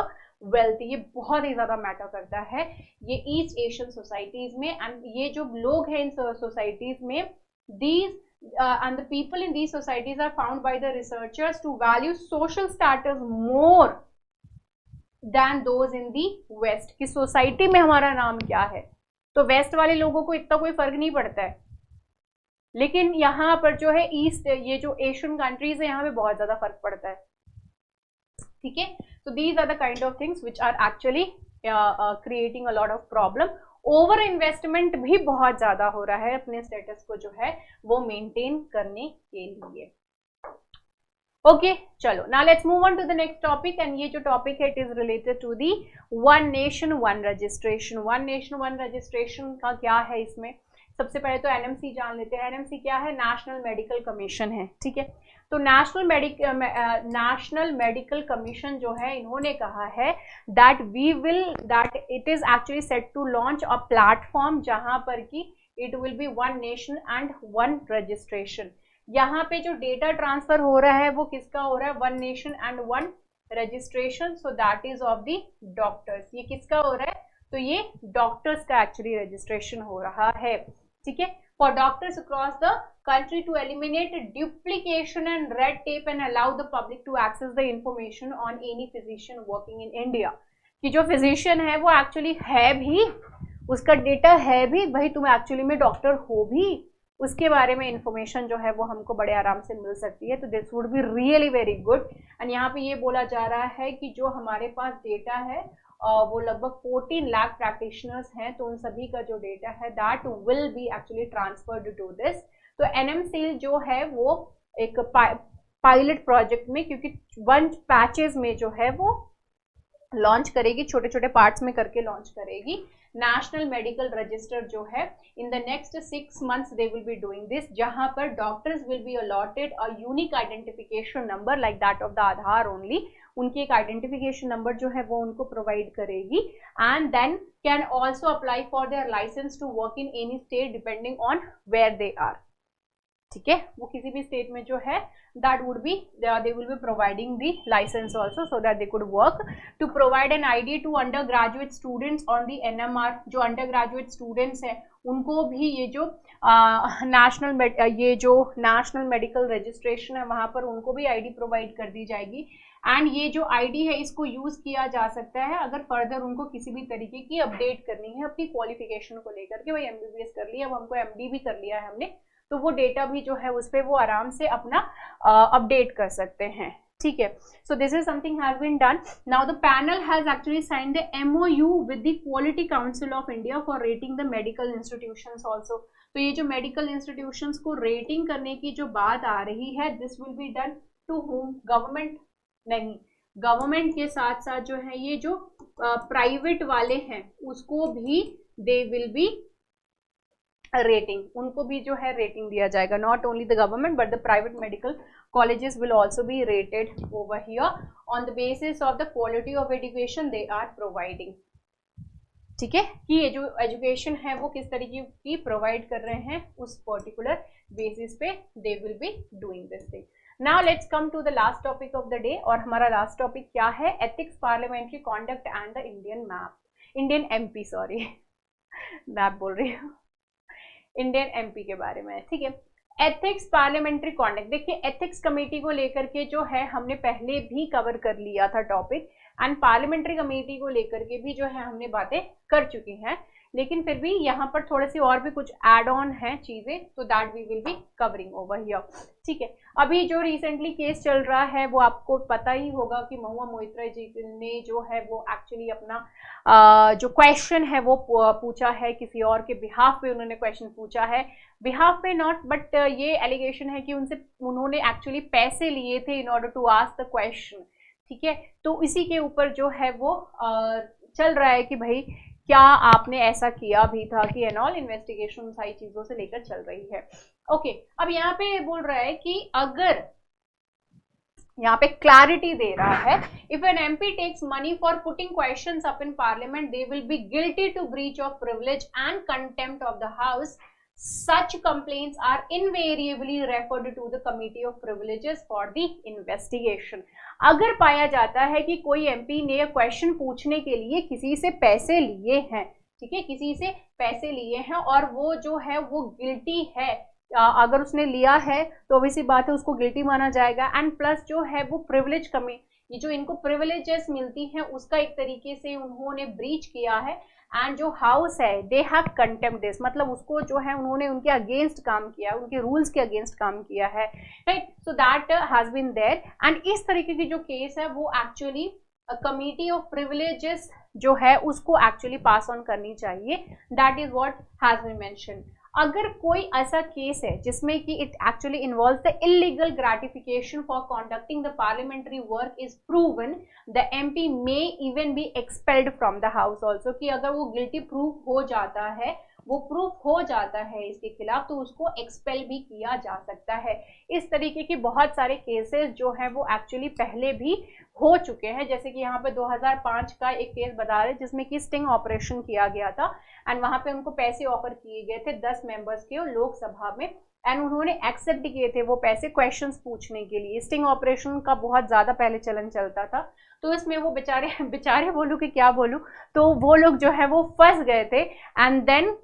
wealth. ये बहुत ही ज़्यादा मैटर करता है ये ईस्ट एशियन सोसाइटीज में. एंड ये जो लोग हैं इन सोसाइटीज में, these and the people in these societies are found by the researchers to value social status more than those in the West. कि सोसाइटी में हमारा नाम क्या है, तो वेस्ट वाले लोगों को इतना कोई फर्क नहीं पड़ता है, लेकिन यहाँ पर जो है ईस्ट, ये जो एशियन कंट्रीज है यहाँ पे बहुत ज्यादा फर्क पड़ता है. ठीक है, तो these are the kind of things which are actually creating a lot of problem. Over investment भी बहुत ज्यादा हो रहा है अपने स्टेटस को जो है वो मेंटेन करने के लिए. ओके, चलो ना let's move on to the next topic. And ये जो टॉपिक है it is related to the one nation one registration. One nation one registration का क्या है, इसमें सबसे पहले तो एनएमसी जान लेते हैं. एनएमसी क्या है? नेशनल मेडिकल कमीशन है. ठीक है, तो नेशनल मेडिकल कमीशन जो है इन्होंने कहा है that it is actually set to launch a platform जहां पर कि it will be one nation and one registration. यहाँ पे जो डेटा ट्रांसफर हो रहा है वो किसका हो रहा है? One nation and one registration. So that is of the doctors. ये किसका हो रहा है? तो ये डॉक्टर्स का एक्चुअली रजिस्ट्रेशन हो रहा है. ठीक है, for doctors across the country to eliminate duplication and red tape and allow the public to access the information on any physician working in India. कि जो फिजिशियन है वो एक्चुअली है भी, उसका डेटा है भी, भाई तुम एक्चुअली में डॉक्टर हो भी, उसके बारे में इंफॉर्मेशन जो है वो हमको बड़े आराम से मिल सकती है. तो this would be really very good. And यहाँ पे ये बोला जा रहा है कि जो हमारे पास डेटा है वो लगभग 14 लाख प्रैक्टिशनर्स हैं, तो उन सभी का जो डेटा है that will be actually transferred to this. तो एनएमसीएल जो है वो एक पायलट प्रोजेक्ट में, क्योंकि 1 पैचेस में जो है वो लॉन्च करेगी, छोटे छोटे पार्ट्स में करके लॉन्च करेगी. नेशनल मेडिकल रजिस्टर जो है in the next 6 months they will be doing this, जहां पर doctors will be allotted a unique identification number like that of the Aadhaar only. उनकी एक आइडेंटिफिकेशन नंबर जो है वो उनको प्रोवाइड करेगी, and then can also apply for their license to work in any state depending on where they are. ठीक है, वो किसी भी स्टेट में जो है that would be they will be providing the license also so that they could work to provide an ID to undergraduate students on the NMR। जो undergraduate students हैं उनको भी ये जो नेशनल मेडिकल रजिस्ट्रेशन है वहाँ पर उनको भी ID प्रोवाइड कर दी जाएगी। एंड ये जो ID है इसको यूज किया जा सकता है अगर फर्दर उनको किसी भी तरीके की अपडेट करनी है अपनी क्वालिफिकेशन को लेकर के, भाई MBBS कर लिया, अब हमको MD भी कर लिया है हमने, तो वो डेटा भी जो है उस पर वो आराम से अपना अपडेट कर सकते हैं। ठीक है, so this is something has been done. Now the panel has actually signed the MOU with the quality council of India for rating the medical institutions also. तो ये जो मेडिकल इंस्टीट्यूशंस को रेटिंग करने की जो बात आ रही है, this will be done to home, government नहीं, गवर्नमेंट के साथ साथ जो है ये जो प्राइवेट वाले हैं उसको भी दे विल बी रेटिंग, उनको भी जो है रेटिंग दिया जाएगा। Not only the government but the private medical colleges will also be rated over here on the basis of the quality of education they are providing. ठीक है, कि ये जो एजुकेशन है वो किस तरीके की प्रोवाइड कर रहे हैं उस पर्टिकुलर बेसिस पे they will be doing this thing. Now let's come to the last topic of the day, और हमारा लास्ट टॉपिक क्या है? Ethics, parliamentary conduct and the Indian MP, sorry map बोल रही हूँ, इंडियन MP के बारे में। ठीक है, एथिक्स, पार्लियामेंट्री कॉन्डक्ट, देखिए एथिक्स कमेटी को लेकर के जो है हमने पहले भी कवर कर लिया था टॉपिक, एंड पार्लियामेंट्री कमेटी को लेकर के भी जो है हमने बातें कर चुकी हैं, लेकिन फिर भी यहाँ पर थोड़ी सी और भी कुछ एड ऑन है चीजें, तो that we will be covering over here. ठीक है, अभी जो रिसेंटली केस चल रहा है वो आपको पता ही होगा कि महुआ मोइत्रा जी ने जो है वो एक्चुअली अपना जो क्वेश्चन है वो पूछा है, किसी और के बिहाफ पे उन्होंने क्वेश्चन पूछा है, बिहाफ पे नॉट, बट ये एलिगेशन है कि उन्होंने एक्चुअली पैसे लिए थे in order to ask the question. ठीक है, तो इसी के ऊपर जो है वो चल रहा है कि भाई क्या आपने ऐसा किया भी था कि एंड ऑल, इन्वेस्टिगेशन सारी चीजों से लेकर चल रही है। ओके, अब यहाँ पे बोल रहा है कि अगर यहाँ पे क्लैरिटी दे रहा है, if an MP takes money for putting questions up in parliament they will be guilty to breach of privilege and contempt of the house. Such complaints are invariably referred to the Committee of Privileges for the investigation। अगर पाया जाता है कि कोई MP ने question पूछने के लिए किसी से पैसे लिए हैं, ठीक है, किसी से पैसे लिए हैं और वो जो है वो गिल्टी है, अगर उसने लिया है तो ऑब्वियसली बात है उसको गिल्टी माना जाएगा, एंड प्लस जो है वो प्रिविलेज ये जो इनको प्रिविलेजेस मिलती हैं उसका एक तरीके से उन्होंने ब्रीच किया है, एंड जो हाउस है दे हैव कंटेम्प्ट दिस, मतलब उसको जो है उन्होंने उनके अगेंस्ट काम किया, उनके रूल्स के अगेंस्ट काम किया है, right, so that has been there. And इस तरीके की जो केस है वो एक्चुअली कमिटी ऑफ प्रिविलेजेस जो है उसको एक्चुअली पास ऑन करनी चाहिए, that is what has been mentioned. अगर कोई ऐसा केस है जिसमें कि it actually involves the illegal gratification for conducting the parliamentary work is proven, the MP may even be expelled from the house also, कि अगर वो गिल्टी प्रूफ हो जाता है, वो प्रूफ हो जाता है इसके खिलाफ, तो उसको एक्सपेल भी किया जा सकता है। इस तरीके की बहुत सारे केसेस जो हैं वो एक्चुअली पहले भी हो चुके हैं, जैसे कि यहाँ पे 2005 का एक केस बता रहे जिसमें कि स्टिंग ऑपरेशन किया गया था, एंड वहां पे उनको पैसे ऑफर किए गए थे 10 मेंबर्स के लोकसभा में, एंड उन्होंने एक्सेप्ट किए थे वो पैसे क्वेश्चंस पूछने के लिए। स्टिंग ऑपरेशन का बहुत ज्यादा पहले चलन चलता था, तो इसमें वो बेचारे बोलूं कि क्या बोलूं, तो वो लोग जो है वो फंस गए थे, एंड देन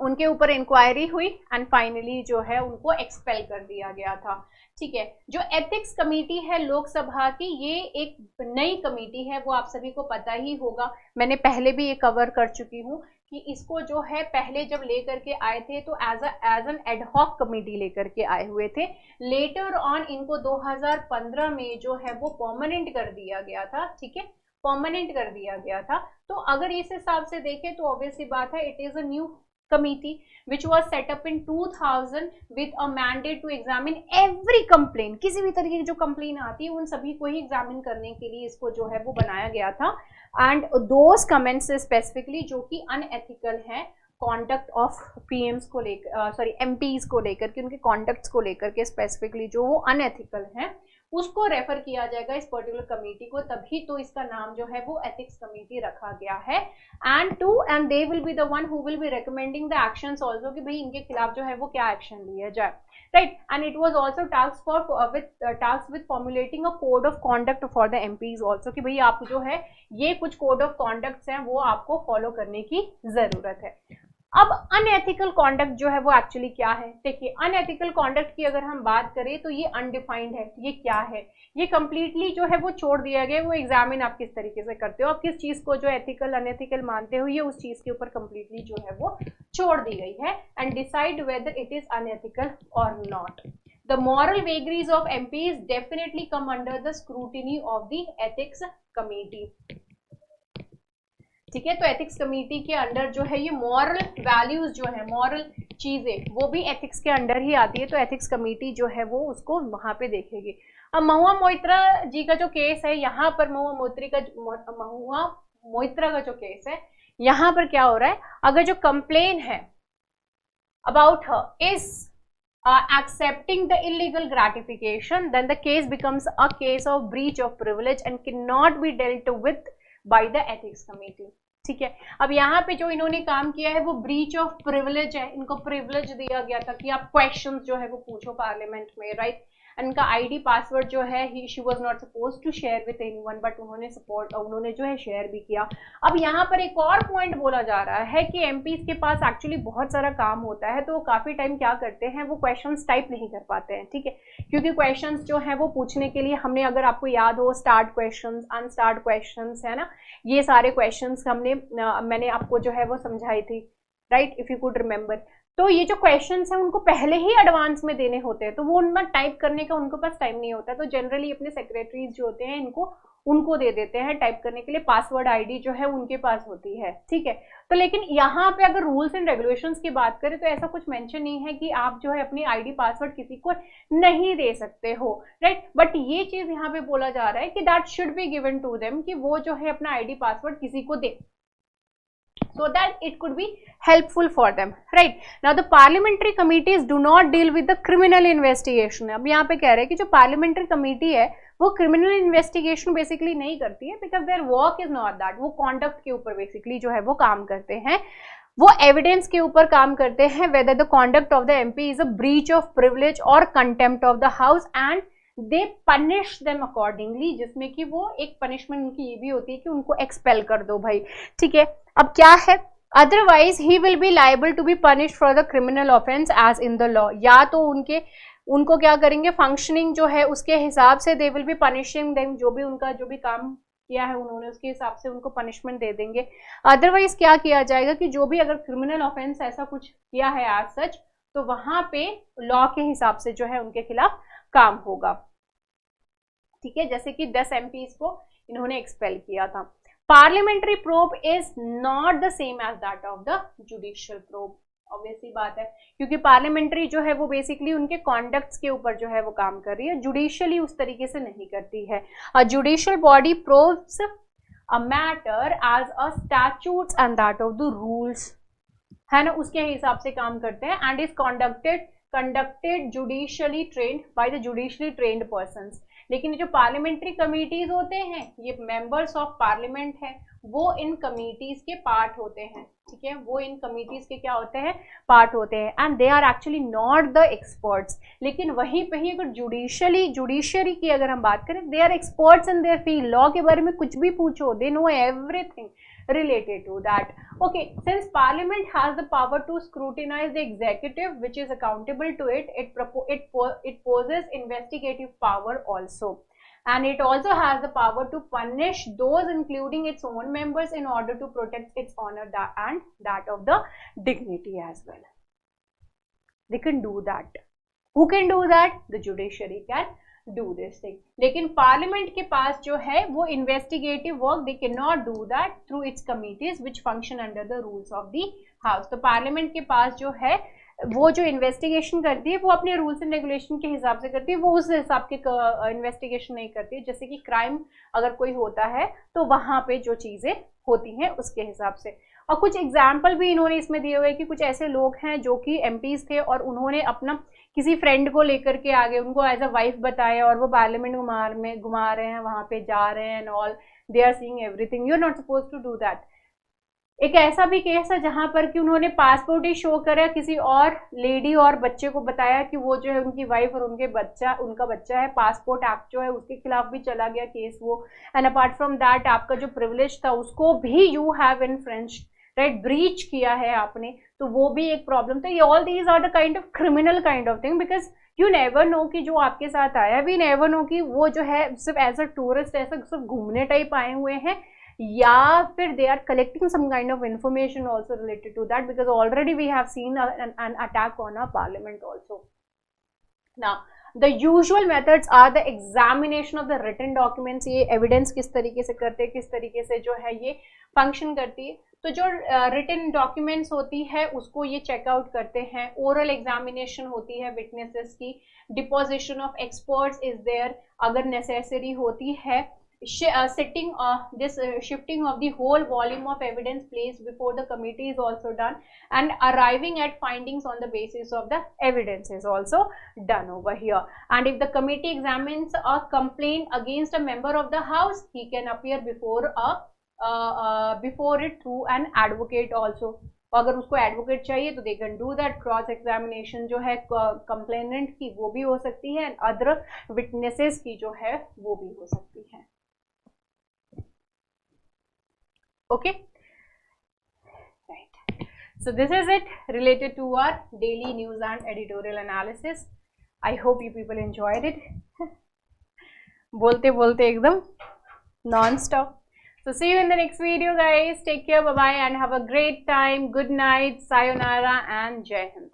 उनके ऊपर इंक्वायरी हुई एंड फाइनली जो है उनको एक्सपेल कर दिया गया था। ठीक है, जो एथिक्स कमेटी है लोकसभा की, ये एक नई कमेटी है, वो आप सभी को पता ही होगा, मैंने पहले भी ये कवर कर चुकी हूँ कि इसको जो है पहले जब लेकर के आए थे तो एज एन एडहॉक कमेटी लेकर के आए हुए थे, लेटर ऑन इनको 2015 में जो है वो परमानेंट कर दिया गया था। ठीक है, परमानेंट कर दिया गया था, तो अगर इस हिसाब से देखें तो ऑब्वियसली बात है it is a new committee which was set up in 2000 with a mandate to examine every complaint. किसी भी तरीके की जो कंप्लेन आती है उन सभी को ही एग्जामिन करने के लिए इसको जो है वो बनाया गया था. एंड दोज कमेंट्स स्पेसिफिकली जो कि अनएथिकल है कॉन्डक्ट ऑफ पीएम्स को लेकर, सॉरी एमपीज को लेकर के, उनके कॉन्डक्ट्स को लेकर के स्पेसिफिकली जो वो अनएथिकल है, उसको रेफर किया जाएगा इस पर्टिकुलर कमेटी को. तभी तो इसका नाम जो है वो एथिक्स कमेटी रखा गया है. And they will be the one who will be recommending the actions also कि भाई इनके खिलाफ जो है वो क्या एक्शन लिया जाए, right. And it was also task with formulating a code of conduct for the MPs also कि भाई आप जो है ये कुछ कोड ऑफ कॉन्डक्ट्स हैं वो आपको फॉलो करने की जरूरत है. अब अनएथिकल कॉन्डक्ट जो है वो एक्चुअली क्या है? देखिए, अनएथिकल कॉन्डक्ट की अगर हम बात करें तो ये अनडिफाइंड है. ये क्या है? ये कंप्लीटली जो है वो छोड़ दिया गया. वो एग्जामिन आप किस तरीके से करते हो, आप किस चीज को जो एथिकल अनएथिकल मानते हो, ये उस चीज के ऊपर कंप्लीटली जो है वो छोड़ दी गई है. And decide whether it is unethical और not. The moral vagaries of MPs definitely come under the scrutiny of the ethics committee. ठीक है, तो एथिक्स कमेटी के अंडर जो है ये मॉरल वैल्यूज जो है, मॉरल चीजें, वो भी एथिक्स के अंडर ही आती है. तो एथिक्स कमेटी जो है वो उसको वहां पे देखेगी. अब महुआ मोइत्रा जी का जो केस है, यहाँ पर महुआ मोइत्रा का जो केस है, यहाँ पर क्या हो रहा है, अगर जो कंप्लेन है about her is accepting the illegal gratification, then the case becomes a case of breach of privilege and cannot be dealt with by the ethics committee. ठीक है, अब यहाँ पे जो इन्होंने काम किया है वो ब्रीच ऑफ प्रिविलेज है. इनको प्रिविलेज दिया गया था कि आप क्वेश्चंस जो है वो पूछो पार्लियामेंट में, राइट. इनका आईडी पासवर्ड जो है she was not supposed to share with anyone, but उन्होंने जो है शेयर भी किया. अब यहाँ पर एक और पॉइंट बोला जा रहा है कि एमपीज के पास एक्चुअली बहुत सारा काम होता है, तो वो काफी टाइम क्या करते हैं, वो क्वेश्चंस टाइप नहीं कर पाते हैं. ठीक है, क्योंकि क्वेश्चंस जो है वो पूछने के लिए हमने, अगर आपको याद हो, स्टार्ट क्वेश्चंस, अनस्टार्ट क्वेश्चंस, है ना, ये सारे क्वेश्चंस मैंने आपको जो है वो समझाई थी, right, if you could remember. तो ये जो क्वेश्चंस हैं उनको पहले ही एडवांस में देने होते हैं, तो वो उनमें टाइप करने का उनको पास टाइम नहीं होता. तो जनरली अपने सेक्रेटरीज जो होते हैं उनको दे देते हैं टाइप करने के लिए. पासवर्ड आईडी जो है उनके पास होती है. ठीक है, तो लेकिन यहाँ पे अगर रूल्स एंड रेगुलेशंस की बात करें तो ऐसा कुछ मेंशन नहीं है कि आप जो है अपनी आईडी पासवर्ड किसी को नहीं दे सकते हो, राइट. बट ये चीज यहाँ पे बोला जा रहा है कि that should be given to them, कि वो जो है अपना आईडी पासवर्ड किसी को दे, so that it could be helpful for them, right. Now the parliamentary committees do not deal with the criminal investigation. अब यहाँ पे कह रहे हैं कि जो parliamentary committee है वो criminal investigation basically नहीं करती है, because their work is not that. वो conduct के ऊपर basically जो है वो काम करते हैं, वो evidence के ऊपर काम करते हैं, whether the conduct of the MP is a breach of privilege or contempt of the house, and they punish them accordingly, जिसमें कि वो एक punishment उनकी ये भी होती है कि उनको expel कर दो भाई. ठीक है, अब क्या है, otherwise he will be liable to be punished for the criminal offence as in the law. या तो उनको क्या करेंगे, फंक्शनिंग जो है उसके हिसाब से दे विल बी पनिशिंग देम, जो भी काम किया है उन्होंने उसके हिसाब से उनको पनिशमेंट दे देंगे. अदरवाइज क्या किया जाएगा कि जो भी अगर क्रिमिनल ऑफेंस ऐसा कुछ किया है एज सच, तो वहां पे लॉ के हिसाब से जो है उनके खिलाफ काम होगा. ठीक है, जैसे कि 10 एमपीज को इन्होंने एक्सपेल किया था. Parliamentary probe is not the same as that of the judicial probe. Obviously बात है, क्योंकि पार्लियामेंट्री जो है वो बेसिकली उनके कॉन्डक्ट्स के ऊपर जो है वो काम कर रही है, जुडिशियली उस तरीके से नहीं करती है. A judicial body probes a matter as a statutes and that of the rules, है ना, उसके हिसाब से काम करते हैं. And is conducted judicially trained by the judicially trained persons. लेकिन जो पार्लियामेंट्री कमिटीज होते हैं, ये मेंबर्स ऑफ पार्लियामेंट है, वो इन कमिटीज के पार्ट होते हैं. ठीक है, वो इन कमिटीज के क्या होते हैं, पार्ट होते हैं. And they are actually not the experts. लेकिन वहीं पे ही अगर जुडिशरी की अगर हम बात करें, they are experts in their field. Law के बारे में कुछ भी पूछो, they know everything related to that. Okay, since parliament has the power to scrutinize the executive which is accountable to it, it poses investigative power also, and it also has the power to punish those including its own members in order to protect its honor and that of the dignity as well. They can do that. Who can do that? The judiciary can do this thing. लेकिन parliament के पास जो है वो investigative work, they can not do that through it's committees which function under the rules of the house, तो parliament के पास जो है वो जो इन्वेस्टिगेशन करती है वो अपने रूल्स एंड रेगुलेशन के हिसाब से करती है, वो उस हिसाब के इन्वेस्टिगेशन नहीं करती है। जैसे कि क्राइम अगर कोई होता है तो वहां पे जो चीजें होती हैं उसके हिसाब से। और कुछ एग्जाम्पल भी इन्होंने इसमें दिए हुए कि कुछ ऐसे लोग हैं जो कि एमपीज थे और उन्होंने अपना किसी फ्रेंड को लेकर के आगे उनको एज अ वाइफ बताया और वो पार्लियामेंट घुमा रहे हैं, वहां पे जा रहे हैं and all, they are seeing everything, you are not suppose to do that. एक ऐसा भी केस है जहां पर कि उन्होंने पासपोर्ट ही शो करा, किसी और लेडी और बच्चे को बताया कि वो जो है उनकी वाइफ और उनका बच्चा है, पासपोर्ट एक्ट जो है उसके खिलाफ भी चला गया केस वो। एंड अपार्ट फ्रॉम दैट आपका जो प्रिविलेज था उसको भी यू हैव इन्फ्रिंज्ड, राइट, ब्रीच किया है आपने, तो वो भी एक प्रॉब्लम। तो ये all these are the kind of criminal kind of thing, because you never know कि जो आपके साथ आया, वी नेवर नो कि वो जो है सिर्फ एज अ टूरिस्ट ऐसा सिर्फ घूमने टाइप आए हुए हैं या फिर they are collecting some kind of information also related to that, because already we have seen an attack on our parliament also. Now the usual methods are the examination of the written documents, ये evidence किस तरीके से करते हैं, किस तरीके से जो है ये function करती है। तो जो written documents होती है उसको ये चेकआउट करते हैं, oral examination होती है witnesses की, deposition of experts is there अगर necessary होती है, shifting of the whole volume of evidence placed before the committee is also done, and arriving at findings on the basis of the evidence is also done over here. And if the committee examines a complaint against a member of the house, he can appear before it through an advocate also. अगर उसको advocate चाहिए तो they can do that. Cross examination जो है complainant की वो भी हो सकती है एंड अदर विटनेसेस की जो है वो भी हो सकती है। Okay, right, so this is it related to our daily news and editorial analysis. I hope you people enjoyed it. बोलते बोलते एकदम non-stop. So see you in the next video guys. Take care, bye bye and have a great time. Good night, sayonara and Jai Hind.